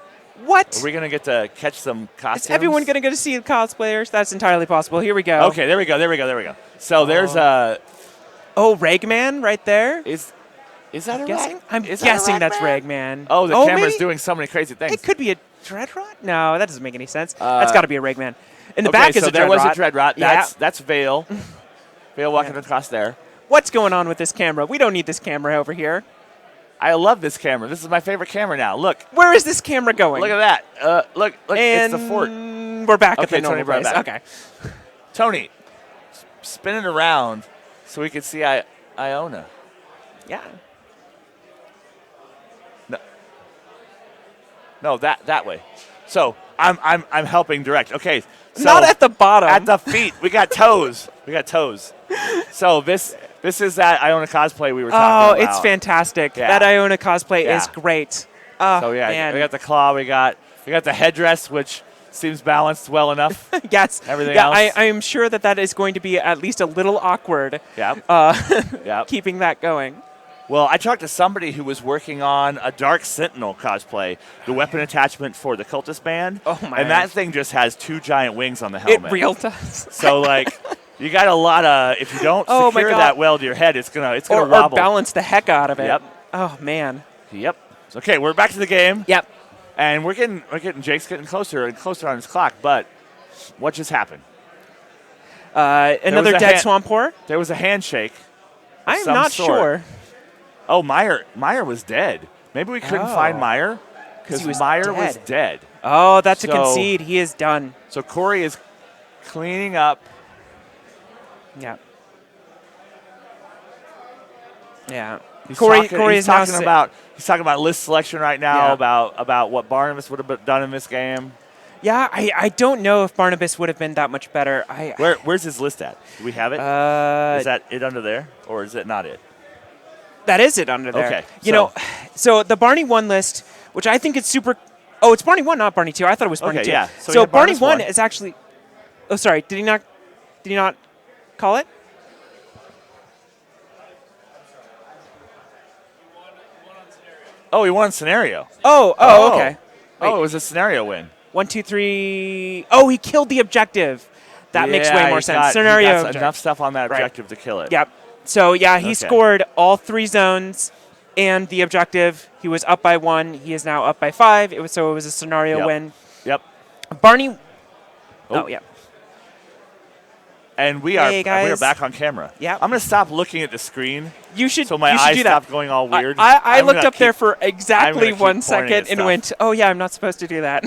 What? Are we gonna get to catch some costumes? Is everyone going to go to see the cosplayers? That's entirely possible. Here we go. Okay, there we go. So there's Oh, Ragman right there. is that a Guessing? rag? I'm Is that a guessing that's Ragman? Ragman. Oh, the camera's maybe? doing so many crazy things. It could be a Dreadrot? No, that doesn't make any sense. That's got to be a Ragman. In the Okay, back is so a Dreadrot. there was a Dreadrot. Yeah. That's Vale. Vale walking across there. What's going on with this camera? We don't need this camera over here. I love this camera. This is my favorite camera now. Look. Where is this camera going? Look at that. Look, and it's the fort. We're back at Okay, the normal Tony brought it place. back. Okay. Tony, spin it around so we can see Iona. Yeah. No, that way. So I'm helping direct. Okay. So Not at the bottom. At the feet. We got toes. So this is that Iona cosplay we were talking about. It's fantastic. Yeah. That Iona cosplay is Yeah. great. Oh, So yeah, man. we got the claw. We got the headdress, which seems balanced well enough. yes. Everything yeah, else? I am sure that is going to be at least a little awkward. Yep. Yep. Keeping that going. Well, I talked to somebody who was working on a Dark Sentinel cosplay, the weapon attachment for the Cultist Band. Oh, my. And that thing just has 2 giant wings on the helmet. It real does. So like, you got a lot of. If you don't Oh, my secure God. that well to your head, it's gonna or wobble. balance the heck out of it. Yep. Oh man. Yep. Okay, we're back to the game. Yep. And Jake's getting closer and closer on his clock. But what just happened? Another was a dead hand- swamp horror. There was a handshake. I'm some not sort. sure. Oh, Meyer was dead. Maybe we couldn't find Meyer because he was Meyer was dead. dead. Oh, that's a So- concede. He is done. So Corey is cleaning up. Yeah. Yeah. He's Corey talking is now he's talking about list selection right now. Yeah. About what Barnabas would have done in this game. Yeah, I don't know if Barnabas would have been that much better. Where's his list at? Do we have it? Is that it under there, or is it not it? That is it under there. Okay, So the Barney 1 list, which I think is super. Oh, it's Barney 1, not Barney 2. I thought it was Barney Okay, 2. yeah. So we So have Barney Barney's 1 one. is actually. Oh, sorry. Did he not call it? Oh, he won scenario. Oh, okay. Wait. Oh, it was a scenario win. 1, 2, 3. Oh, he killed the objective. That makes way more sense. He Scenario. got objective. enough stuff on that Right. objective to kill it. Yep. So yeah, he Okay. scored all 3 zones and the objective. He was up by 1. He is now up by 5. It was a scenario Yep. win. Yep. Barney. Oh. Oh yeah. And we Hey, are guys. back on camera. Yep. I'm gonna stop looking at the screen You should. so my you should eyes do that. stop going all weird. I I'm looked gonna up there keep- for exactly keep 1 pointing second at and stuff. went, "Oh yeah, I'm not supposed to do that."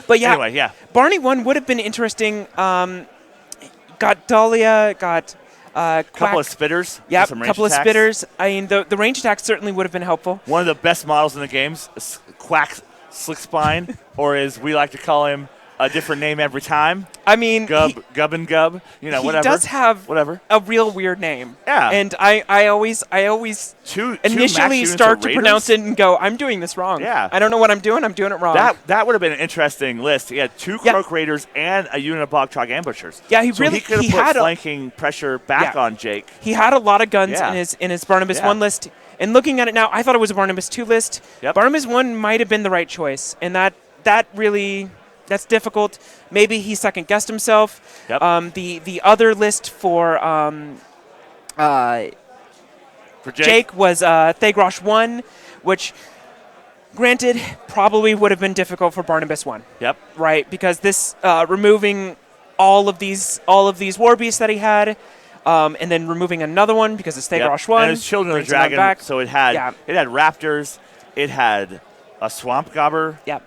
But yeah, Anyway, yeah. Barney 1 would have been interesting. Got Dahlia, got Couple of Quack. spitters. Yep, some a range couple attacks. of spitters. I mean, the range attack certainly would have been helpful. One of the best models in the games, Quack Slick Spine, or as we like to call him, a different name every time. I mean, Gub and Gub. he Whatever. does have whatever. a real weird name. Yeah. And I always Two max initially units start of to Raiders? pronounce it and go, I'm doing this wrong. Yeah. I don't know what I'm doing. I'm doing it wrong. That would have been an interesting list. He had 2 Croak Raiders and a unit of Bogtrog Ambushers. Yeah, he could have put flanking pressure back on Jake. He had a lot of guns Yeah. in his Barnabas Yeah. 1 list. And looking at it now, I thought it was a Barnabas 2 list. Yep. Barnabas 1 might have been the right choice. And that really, that's difficult. Maybe he second guessed himself. Yep. The other list for Jake was Thagrosh 1, which, granted, probably would have been difficult for Barnabas 1. Yep. Right? Because this removing all of these war beasts that he had, and then removing another one because it's Thagrosh 1. And it's Children of the brings him Dragon, back. so it had raptors, it had a swamp gobber. Yep.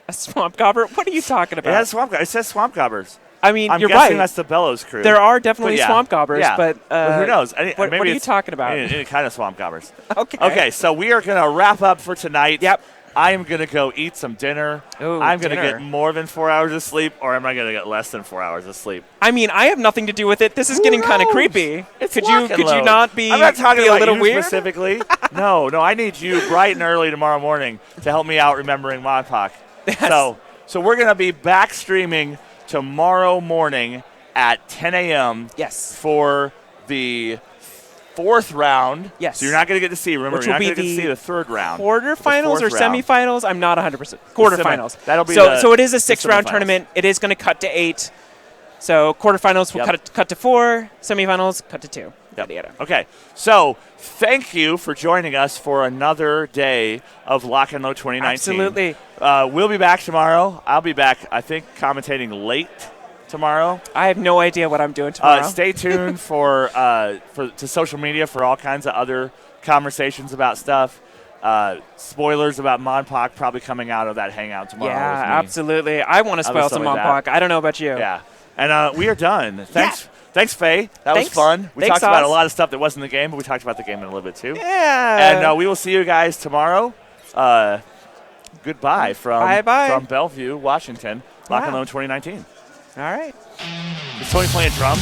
A swamp gobber? What are you talking about? It has swamp. It says swamp gobbers. I mean, I'm you're guessing right. that's the Bellows crew. There are definitely But yeah, swamp gobbers, yeah. but who knows? what are you talking about? Any kind of swamp gobbers. Okay. Okay, so we are going to wrap up for tonight. Yep. I am going to go eat some dinner. Ooh, I'm going to dinner. get more than 4 hours of sleep, or am I going to get less than 4 hours of sleep? I mean, I have nothing to do with it. This is Who getting kind of knows? creepy. It's Could lock and you load. not be, I'm not talking be a about little you weird? specifically. No, I need you bright and early tomorrow morning to help me out remembering Modpoc. Yes. So we're going to be back streaming tomorrow morning at 10 a.m. Yes. for the 4th round. Yes. So you're not going to get to see. Remember, Which you're will not be going to get to the see the 3rd round. Quarterfinals The or 4th round. semifinals? I'm not 100%. Quarterfinals. That'll be so it is a 6-round semifinals. tournament. It is going to cut to 8. So quarterfinals will cut to 4. Semifinals cut to 2. Yada, yada. Okay, so thank you for joining us for another day of Lock and Load 2019. Absolutely. We'll be back tomorrow. I'll be back, I think, commentating late tomorrow. I have no idea what I'm doing tomorrow. Stay tuned to social media for all kinds of other conversations about stuff. Spoilers about Modpoc probably coming out of that hangout tomorrow. Yeah, with me. absolutely. I want to spoil stuff some like Monpoc. that. I don't know about you. Yeah, and we are done. Thanks, Faye. That Thanks. was fun. We Thanks, talked about a Oz. lot of stuff that wasn't in the game, but we talked about the game in a little bit too. Yeah. And we will see you guys tomorrow. Goodbye from Bellevue, Washington. Lock and Wow. Load 2019. All right. Is Tony playing drums?